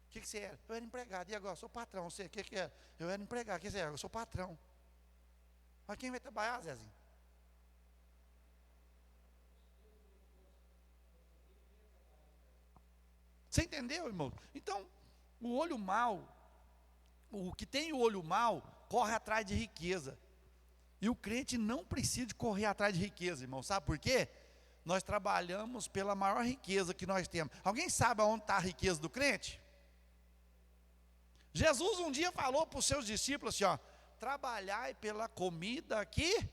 O que você era? Eu era empregado. E agora? Eu sou patrão. Você, o que era? Eu era empregado. O que você era? Eu sou patrão. Mas quem vai trabalhar, Zezinho? Você entendeu, irmão? Então, o olho mau, o que tem o olho mau, corre atrás de riqueza. E o crente não precisa de correr atrás de riqueza, irmão. Sabe por quê? Nós trabalhamos pela maior riqueza que nós temos. Alguém sabe aonde está a riqueza do crente? Jesus um dia falou para os seus discípulos assim, ó, trabalhai pela comida que,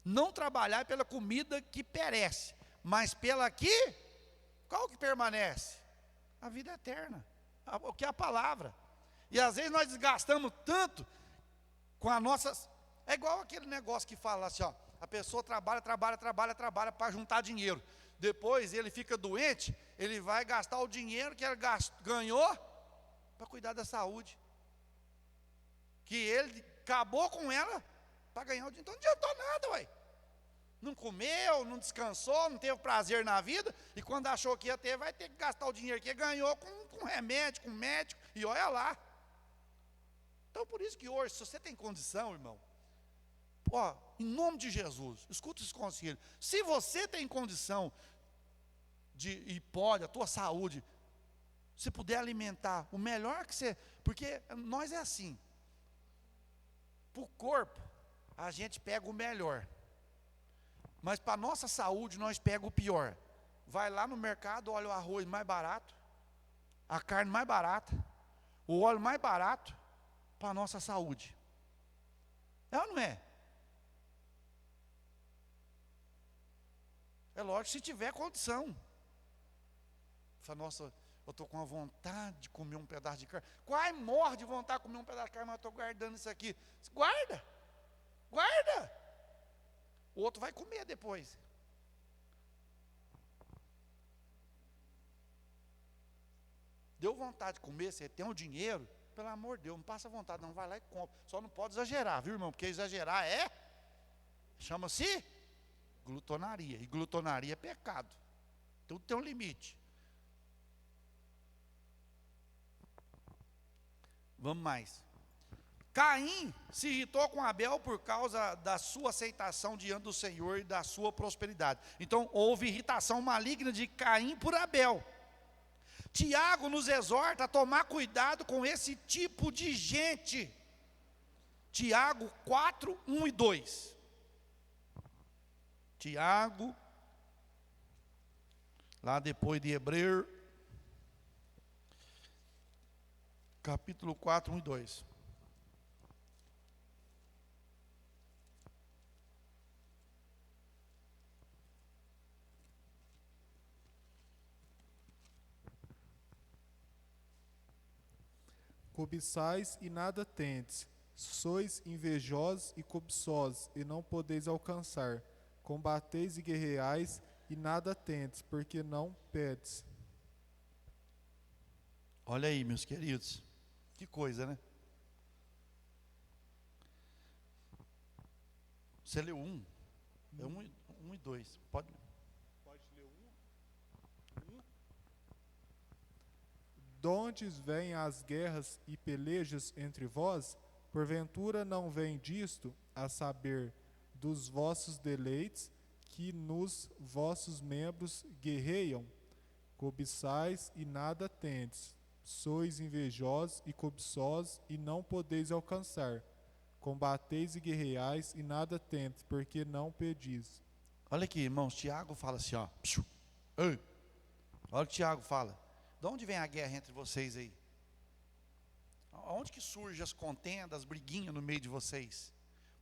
não trabalhai pela comida que perece, mas pela que, qual que permanece? A vida eterna, o que é a palavra. E às vezes nós desgastamos tanto com as nossas, é igual aquele negócio que fala assim, ó, a pessoa trabalha para juntar dinheiro, depois ele fica doente, ele vai gastar o dinheiro que ele ganhou para cuidar da saúde, que ele acabou com ela para ganhar o dinheiro, então não adiantou nada, ué. Não comeu, não descansou, não teve prazer na vida, e quando achou que ia ter, vai ter que gastar o dinheiro que ganhou com remédio, com médico, e olha lá. Então por isso que hoje, se você tem condição, irmão, ó, em nome de Jesus, escuta esse conselho, se você tem condição e pode, a tua saúde, se puder alimentar, o melhor que você, porque nós é assim, para o corpo, a gente pega o melhor, mas para a nossa saúde nós pegamos o pior. Vai lá no mercado, olha o arroz mais barato, a carne mais barata, o óleo mais barato, para a nossa saúde. É ou não é? É lógico, se tiver condição. Fala, nossa, eu estou com a vontade de comer um pedaço de carne. Quase morre de vontade de comer um pedaço de carne, mas eu estou guardando isso aqui. Guarda, guarda. O outro vai comer depois. Deu vontade de comer, você tem o dinheiro, pelo amor de Deus, não passa vontade, não, vai lá e compra. Só não pode exagerar, viu, irmão? Porque exagerar é Chama-se glutonaria. E glutonaria é pecado. Tudo tem um limite. Vamos mais. Caim se irritou com Abel por causa da sua aceitação diante do Senhor e da sua prosperidade. Então houve irritação maligna de Caim por Abel. Tiago nos exorta a tomar cuidado com esse tipo de gente. Tiago 4, 1 e 2. Tiago, lá depois de Hebreu, capítulo 4, 1 e 2. Cobiçais e nada tendes, sois invejosos e cobiçosos, e não podeis alcançar. Combateis e guerreais, e nada tendes, porque não pedes. Olha aí, meus queridos, que coisa, né? Você leu 1? É 1 e 2, pode ler. Ler 1? Donde vêm as guerras e pelejas entre vós? Porventura não vem disto, a saber, dos vossos deleites, que nos vossos membros guerreiam? Cobiçais e nada tendes, sois invejosos e cobiçosos, e não podeis alcançar. Combateis e guerreais, e nada tendes, porque não pedis. Olha aqui, irmãos, Tiago fala assim, ó. Ei, olha o que Tiago fala. De onde vem a guerra entre vocês aí? Onde que surgem as contendas, as briguinhas no meio de vocês?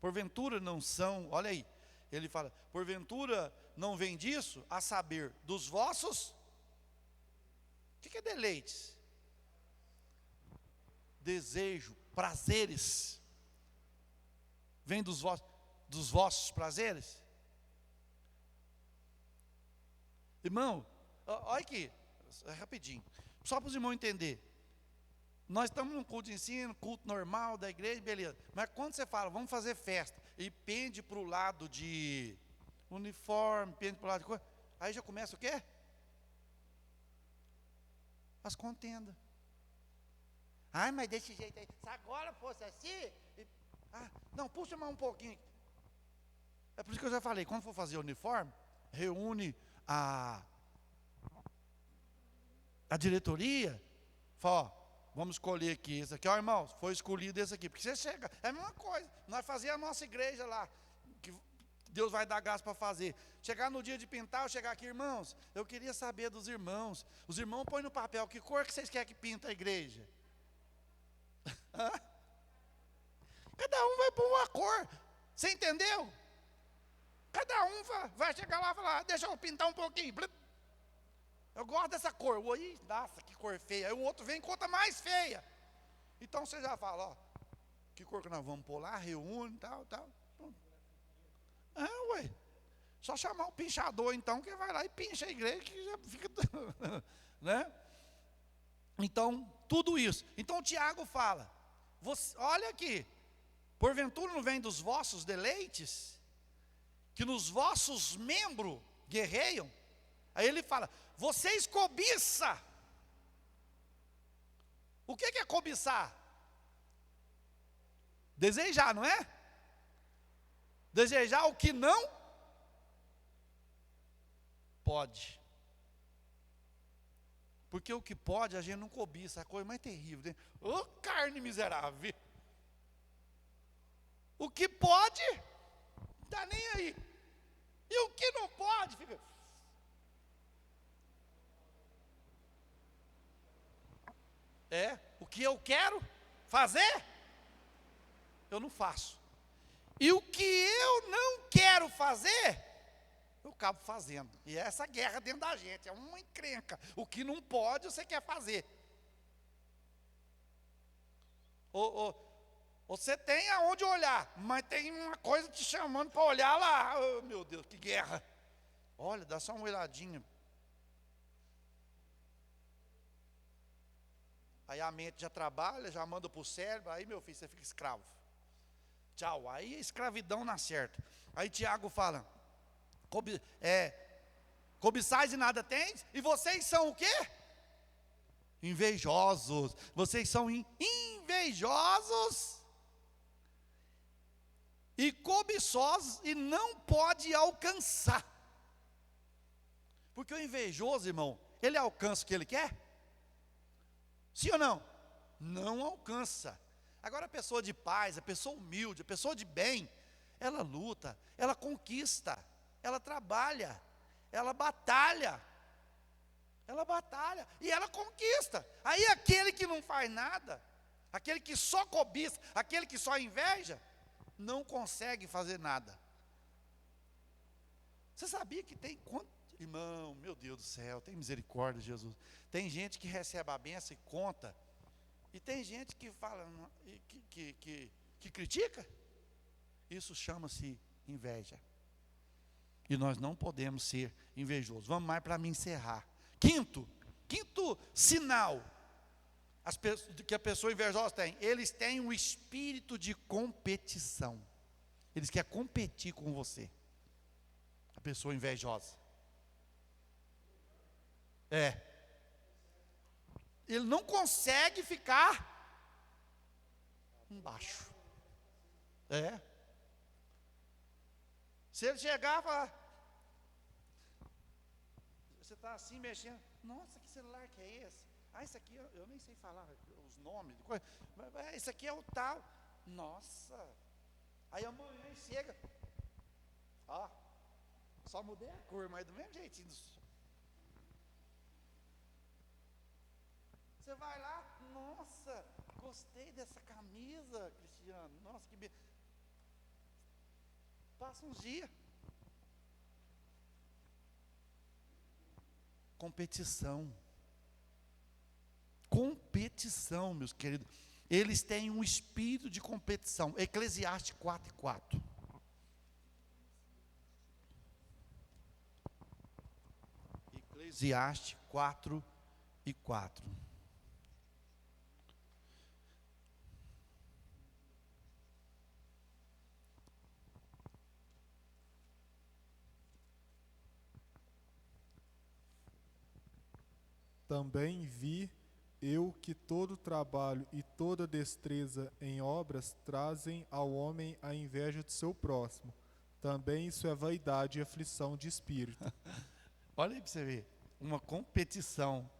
Porventura não são, olha aí, ele fala, porventura não vem disso, a saber, dos vossos, o que é deleites? Desejo, prazeres, vem dos vossos prazeres? Irmão, olha aqui, rapidinho, só para os irmãos entenderem. Nós estamos num culto de ensino, culto normal da igreja, beleza. Mas quando você fala, vamos fazer festa, e pende para o lado de uniforme, pende para o lado de coisa, aí já começa o quê? As contendas. Ai, mas desse jeito aí, se agora fosse assim, não, puxa mais um pouquinho. É por isso que eu já falei, quando for fazer uniforme, reúne a diretoria, fala, ó, vamos escolher aqui, esse aqui, ó, irmãos, foi escolhido esse aqui, porque você chega, é a mesma coisa, nós fazíamos a nossa igreja lá, que Deus vai dar gás para fazer, chegar no dia de pintar, eu chegar aqui, irmãos, eu queria saber dos irmãos, os irmãos põem no papel, que cor que vocês querem que pinta a igreja? Cada um vai pôr uma cor, você entendeu? Cada um vai chegar lá e falar, deixa eu pintar um pouquinho, eu gosto dessa cor. Oi, nossa, que cor feia. Aí o outro vem e conta mais feia. Então você já fala, ó, que cor que nós vamos pôr lá, reúne, tal. Ué. Só chamar o pinchador então, que vai lá e pincha a igreja, que já fica, né? Então, tudo isso. Então o Tiago fala, olha aqui, porventura não vem dos vossos deleites, que nos vossos membros guerreiam? Aí ele fala, vocês cobiçam. O que é cobiçar? Desejar, não é? Desejar o que não pode. Porque o que pode a gente não cobiça, a coisa mais terrível. Ô, carne miserável. O que pode, não está nem aí. E o que não pode, fica... o que eu quero fazer, eu não faço. E o que eu não quero fazer, eu acabo fazendo. E é essa guerra dentro da gente, é uma encrenca. O que não pode, você quer fazer. Você tem aonde olhar, mas tem uma coisa te chamando para olhar lá. Oh, meu Deus, que guerra. Olha, dá só uma olhadinha. Aí a mente já trabalha, já manda para o cérebro, aí meu filho, você fica escravo. tchau, aí a escravidão na certa. Aí Tiago fala, cobiçais e nada tens, e vocês são o quê? Invejosos. Vocês são invejosos e cobiçosos e não pode alcançar. Porque o invejoso, irmão, ele alcança o que ele quer? Sim ou não? Não alcança. Agora a pessoa de paz, a pessoa humilde, a pessoa de bem, ela luta, ela conquista, ela trabalha, ela batalha e ela conquista. Aí aquele que não faz nada, aquele que só cobiça, aquele que só inveja, não consegue fazer nada. Você sabia que tem irmão, meu Deus do céu, tem misericórdia, Jesus. Tem gente que recebe a bênção e conta, e tem gente que fala, que critica. Isso chama-se inveja. E nós não podemos ser invejosos. Vamos mais para me encerrar. Quinto sinal que a pessoa invejosa tem. Eles têm um espírito de competição. Eles querem competir com você. A pessoa invejosa. Ele não consegue ficar embaixo. Se ele chegar e falar, você está assim mexendo, nossa, que celular que é esse? Isso aqui eu nem sei falar os nomes, esse aqui é o tal, nossa. Aí amanhã chega, só mudei a cor, mas do mesmo jeitinho. Você vai lá, nossa, gostei dessa camisa, Cristiano, nossa, que beleza. Passa uns dias. Competição, meus queridos. Eles têm um espírito de competição. Eclesiastes 4:4. Eclesiastes 4:4. Também vi eu que todo trabalho e toda destreza em obras trazem ao homem a inveja de seu próximo. Também isso é vaidade e aflição de espírito. Olha aí para você ver, uma competição.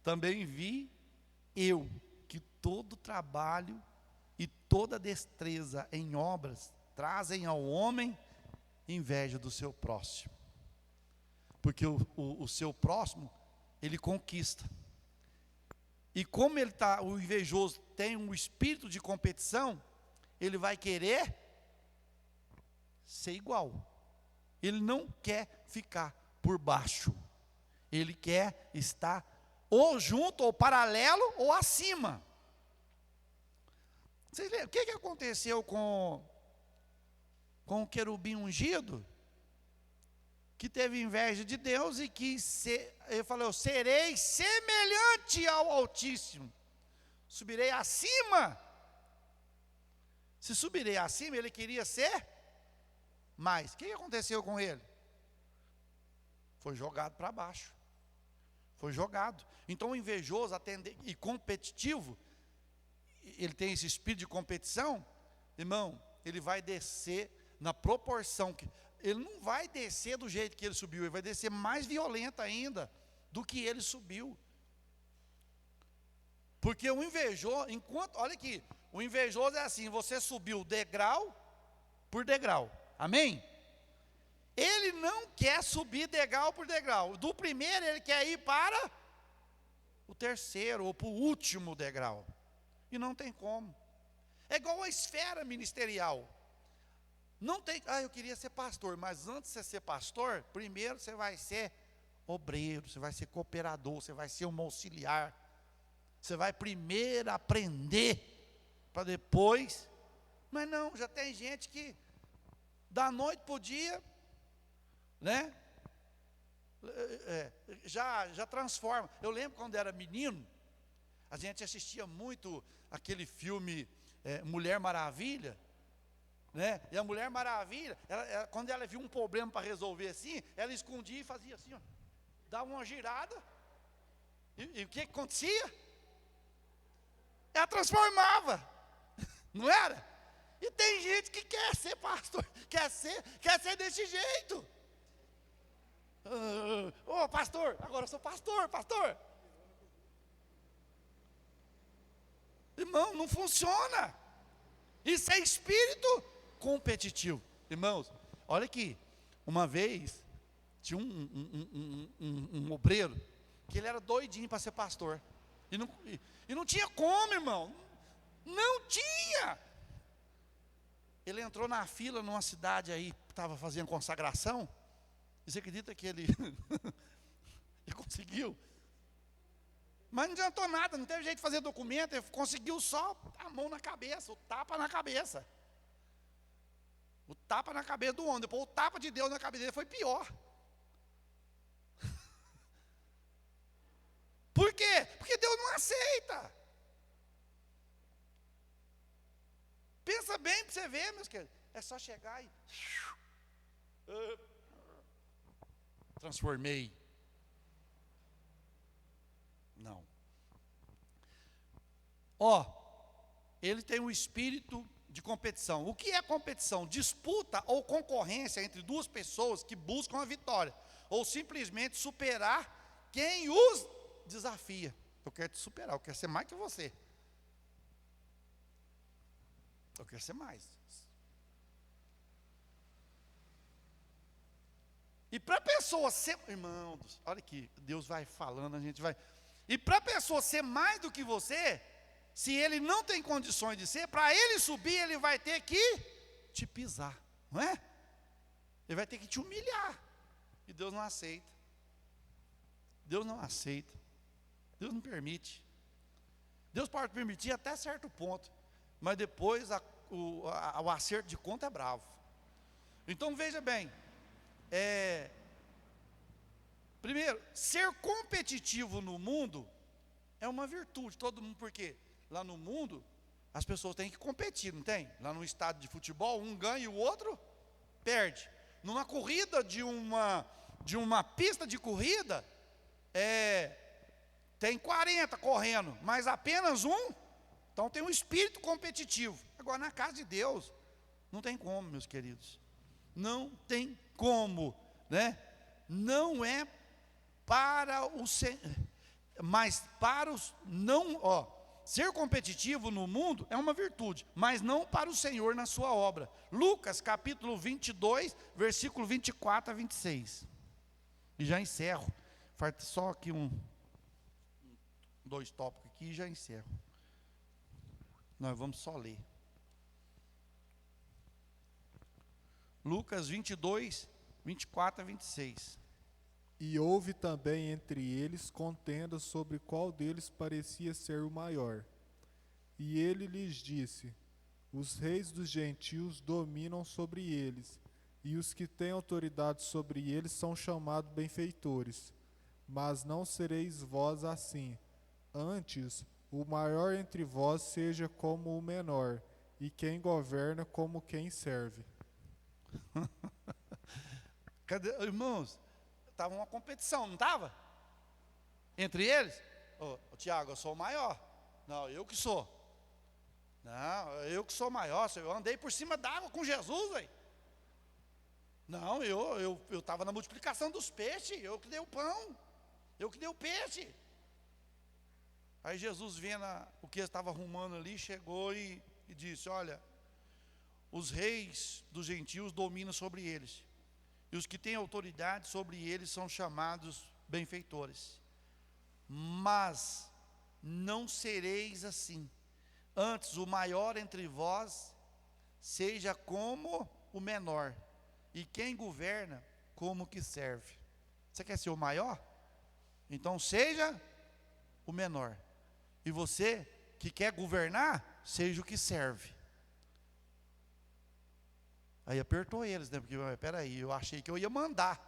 Também vi eu que todo trabalho e toda destreza em obras trazem ao homem inveja do seu próximo. Porque o seu próximo, ele conquista. E como o invejoso tem um espírito de competição, ele vai querer ser igual. Ele não quer ficar por baixo. Ele quer estar ou junto, ou paralelo, ou acima. Vocês lembram? O que aconteceu com o querubim ungido? Que teve inveja de Deus e ele falou, serei semelhante ao Altíssimo, subirei acima. Se subirei acima, ele queria ser mais. O que aconteceu com ele? Foi jogado para baixo. Foi jogado. Então o invejoso e competitivo, ele tem esse espírito de competição, irmão, ele vai descer na proporção que ele não vai descer do jeito que ele subiu, ele vai descer mais violento ainda do que ele subiu. Porque o invejoso, olha aqui, o invejoso é assim, você subiu degrau por degrau, amém? Ele não quer subir degrau por degrau, do primeiro ele quer ir para o terceiro ou para o último degrau, e não tem como. É igual a esfera ministerial. Não tem, eu queria ser pastor, mas antes de você ser pastor, primeiro você vai ser obreiro, você vai ser cooperador, você vai ser um auxiliar. Você vai primeiro aprender, para depois. Mas não, já tem gente que, da noite para o dia, né? Já transforma. Eu lembro quando era menino, a gente assistia muito aquele filme Mulher Maravilha, né? E a Mulher Maravilha, quando ela viu um problema para resolver assim, ela escondia e fazia assim, ó, dava uma girada, e o que acontecia? Ela transformava, não era? E tem gente que quer ser pastor, quer ser desse jeito. Ô pastor, agora eu sou pastor. Irmão, não funciona. Isso é espírito competitivo. Irmãos, olha aqui. Uma vez, tinha um obreiro, que ele era doidinho para ser pastor. E não tinha como, irmão. Não tinha. Ele entrou na fila numa cidade aí, estava fazendo consagração. E você acredita que ele conseguiu? Mas não adiantou nada, não teve jeito de fazer documento, ele conseguiu só a mão na cabeça, o tapa na cabeça. O tapa na cabeça do homem, depois o tapa de Deus na cabeça dele foi pior. Por quê? Porque Deus não aceita. Pensa bem para você ver, meus queridos. É só chegar e transformei. Não. Ele tem um espírito de competição. O que é competição? Disputa ou concorrência entre duas pessoas que buscam a vitória, ou simplesmente superar quem os desafia. Eu quero te superar, eu quero ser mais que você. Eu quero ser mais. E para a pessoa ser, irmãos, olha aqui, Deus vai falando, a gente vai. E para a pessoa ser mais do que você, se ele não tem condições de ser, para ele subir, ele vai ter que te pisar, não é? Ele vai ter que te humilhar. E Deus não aceita. Deus não aceita. Deus não permite. Deus pode permitir até certo ponto, mas depois o acerto de conta é bravo. Então veja bem, primeiro, ser competitivo no mundo é uma virtude, todo mundo, porque lá no mundo as pessoas têm que competir, não tem? Lá no estádio de futebol, um ganha e o outro perde. Numa corrida de uma pista de corrida, tem 40 correndo, mas apenas um, então tem um espírito competitivo. Agora na casa de Deus, não tem como, meus queridos, não tem como, né? Não é para o Senhor, mas para os, não, ser competitivo no mundo é uma virtude, mas não para o Senhor na sua obra. Lucas capítulo 22, versículo 24 a 26, e já encerro, falta só aqui dois tópicos aqui e já encerro. Nós vamos só ler. Lucas 22, 24 a 26. E houve também entre eles contenda sobre qual deles parecia ser o maior. E ele lhes disse: os reis dos gentios dominam sobre eles, e os que têm autoridade sobre eles são chamados benfeitores. Mas não sereis vós assim. Antes, o maior entre vós seja como o menor, e quem governa como quem serve. Cadê, irmãos? Estava uma competição, não estava? Entre eles? Tiago, eu sou o maior. Não, eu que sou. Não, eu que sou maior. Eu andei por cima d'água com Jesus, velho. Não, eu estava na multiplicação dos peixes. Eu que dei o pão. Eu que dei o peixe. Aí Jesus, vendo o que ele estava arrumando ali, chegou e disse: olha, os reis dos gentios dominam sobre eles, e os que têm autoridade sobre eles são chamados benfeitores. Mas não sereis assim. Antes, o maior entre vós seja como o menor, e quem governa como que serve. Você quer ser o maior? Então seja o menor. E você que quer governar, seja o que serve. Aí apertou eles, né? Porque, peraí, eu achei que eu ia mandar.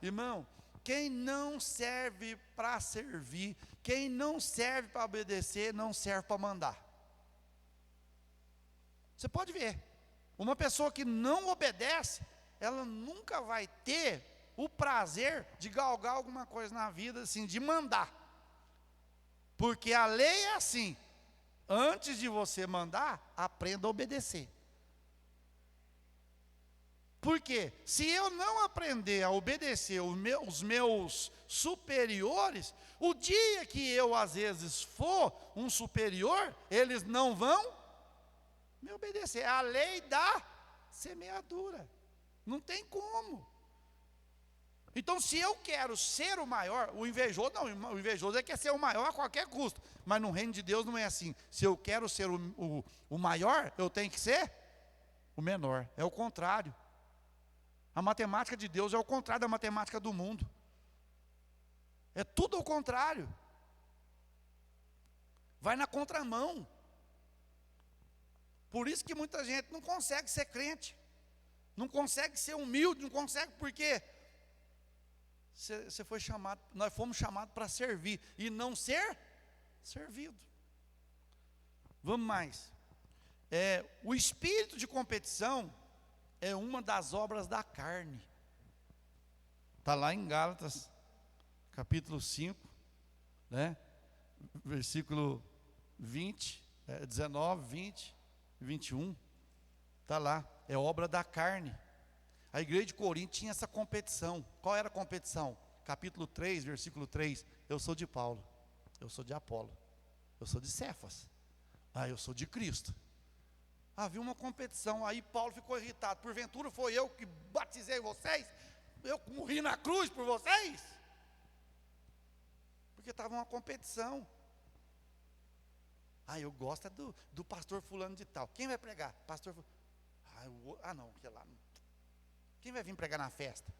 Irmão, quem não serve para servir, quem não serve para obedecer, não serve para mandar. Você pode ver, uma pessoa que não obedece, ela nunca vai ter o prazer de galgar alguma coisa na vida, assim, de mandar. Porque a lei é assim, antes de você mandar, aprenda a obedecer. Porque se eu não aprender a obedecer os meus superiores, o dia que eu às vezes for um superior, eles não vão me obedecer. É a lei da semeadura. Não tem como. Então, se eu quero ser o maior, o invejoso não, o invejoso quer ser o maior a qualquer custo. Mas no reino de Deus não é assim. Se eu quero ser o maior, eu tenho que ser o menor. É o contrário. A matemática de Deus é o contrário da matemática do mundo. É tudo ao contrário. Vai na contramão. Por isso que muita gente não consegue ser crente. Não consegue ser humilde, não consegue, porque você foi chamado, nós fomos chamados para servir e não ser servido. Vamos mais. O espírito de competição é uma das obras da carne. Está lá em Gálatas, capítulo 5, né? Versículo 20, 19, 20, 21. Está lá, é obra da carne. A igreja de Corinto tinha essa competição. Qual era a competição? Capítulo 3, versículo 3. Eu sou de Paulo, eu sou de Apolo, eu sou de Cefas, eu sou de Cristo. Havia uma competição, aí Paulo ficou irritado. Porventura foi eu que batizei vocês? Eu morri na cruz por vocês? Porque estava uma competição. Eu gosto do pastor fulano de tal. Quem vai pregar? Pastor fulano. Não, que lá. Quem vai vir pregar na festa?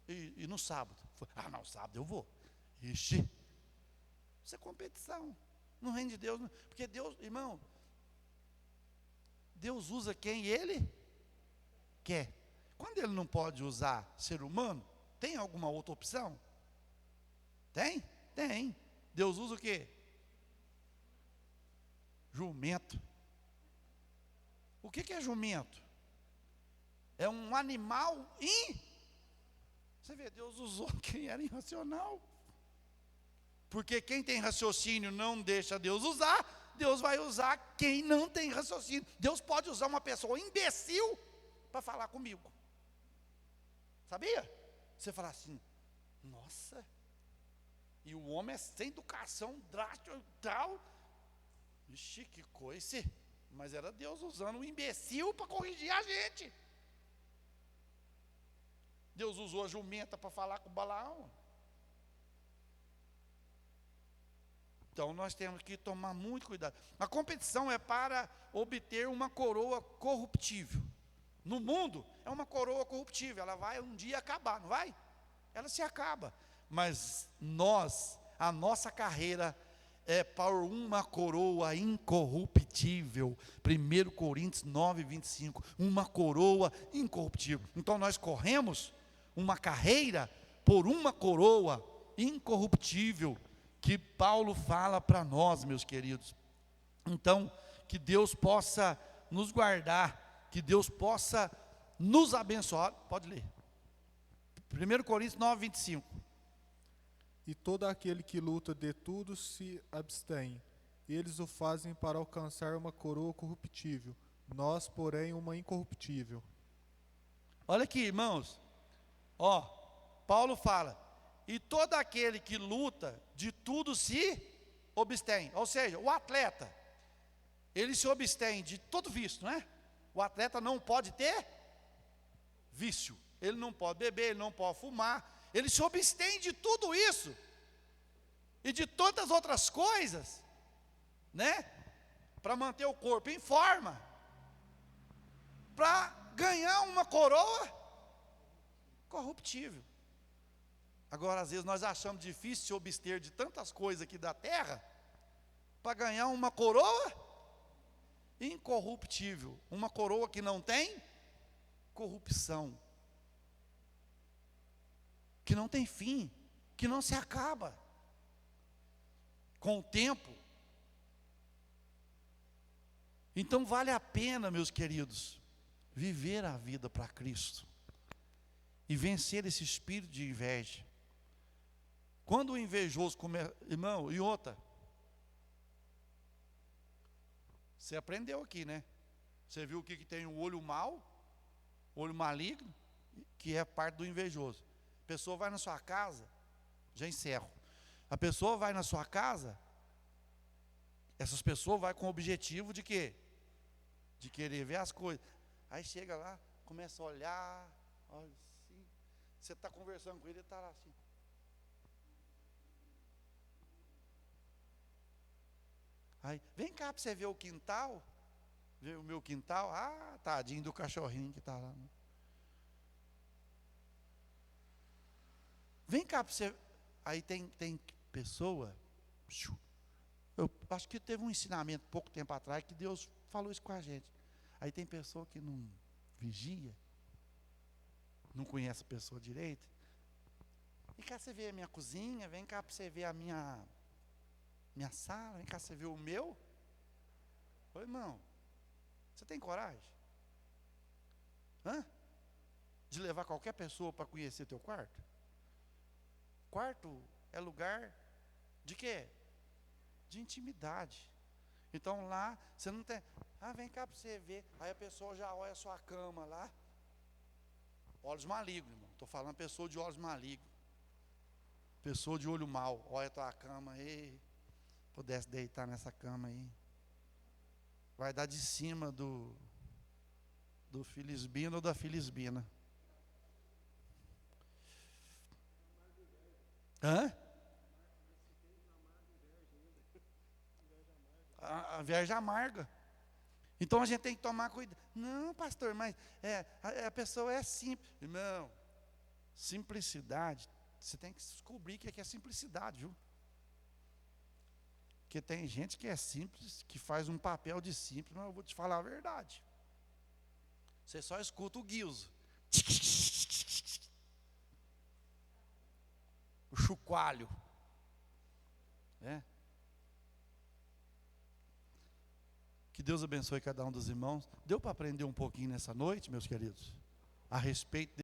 E no sábado? Não, sábado eu vou. Ixi. Isso é competição. No reino de Deus, porque Deus, irmão, Deus usa quem Ele quer. Quando Ele não pode usar ser humano, tem alguma outra opção? Tem? Tem. Deus usa o quê? Jumento. O que é jumento? É um animal Você vê, Deus usou quem era irracional. Porque quem tem raciocínio não deixa Deus usar, Deus vai usar quem não tem raciocínio. Deus pode usar uma pessoa imbecil para falar comigo. Sabia? Você fala assim, nossa, e o homem é sem educação, drástico e tal. Ixi, que coisa. Mas era Deus usando um imbecil para corrigir a gente. Deus usou a jumenta para falar com Balaão. Então nós temos que tomar muito cuidado. A competição é para obter uma coroa corruptível. No mundo é uma coroa corruptível, ela vai um dia acabar, não vai? Ela se acaba. Mas a nossa carreira é por uma coroa incorruptível. 1 Coríntios 9, 25. Uma coroa incorruptível. Então nós corremos uma carreira por uma coroa incorruptível, que Paulo fala para nós, meus queridos. Então, que Deus possa nos guardar, que Deus possa nos abençoar. Pode ler. 1 Coríntios 9, 25. E todo aquele que luta de tudo se abstém. Eles o fazem para alcançar uma coroa corruptível, nós, porém, uma incorruptível. Olha aqui, irmãos. Paulo fala, e todo aquele que luta, de tudo se abstém. Ou seja, o atleta, ele se abstém de todo vício, não é? O atleta não pode ter vício. Ele não pode beber, ele não pode fumar. Ele se abstém de tudo isso. E de todas as outras coisas, né? Para manter o corpo em forma. Para ganhar uma coroa corruptível. Agora, às vezes, nós achamos difícil se abster de tantas coisas aqui da terra, para ganhar uma coroa incorruptível. Uma coroa que não tem corrupção. Que não tem fim, que não se acaba. Com o tempo, Então vale a pena, meus queridos, viver a vida para Cristo e vencer esse espírito de inveja. Quando o invejoso começa, irmão, e outra, você aprendeu aqui, né? Você viu o que tem o olho mau, olho maligno, que é parte do invejoso. A pessoa vai na sua casa, já encerro. A pessoa vai na sua casa, essas pessoas vão com o objetivo de quê? De querer ver as coisas. Aí chega lá, começa a olhar, olha assim. Você está conversando com ele, ele está lá assim. Aí, vem cá para você ver o quintal. Ver o meu quintal. Ah, tadinho do cachorrinho que está lá. Vem cá para você. Aí tem pessoa. Eu acho que teve um ensinamento pouco tempo atrás que Deus falou isso com a gente. Aí tem pessoa que não vigia, não conhece a pessoa direito. Vem cá você ver a minha cozinha, vem cá para você ver a minha sala, vem cá você ver o meu. Ô irmão, você tem coragem? De levar qualquer pessoa para conhecer teu quarto? Quarto é lugar de quê? De intimidade. Então lá, você não tem, vem cá para você ver. Aí a pessoa já olha a sua cama lá. Olhos malignos, irmão. Estou falando pessoa de olhos malignos. Pessoa de olho mau. Olha a tua cama aí. Pudesse deitar nessa cama aí. Vai dar de cima do filisbino ou da filisbina. A viagem amarga. Então a gente tem que tomar cuidado. Não, pastor, mas a pessoa é simples. Irmão, simplicidade, você tem que descobrir o que é simplicidade, viu? Porque tem gente que é simples, que faz um papel de simples, mas eu vou te falar a verdade. Você só escuta o guioso. O chocalho. Que Deus abençoe cada um dos irmãos. Deu para aprender um pouquinho nessa noite, meus queridos? A respeito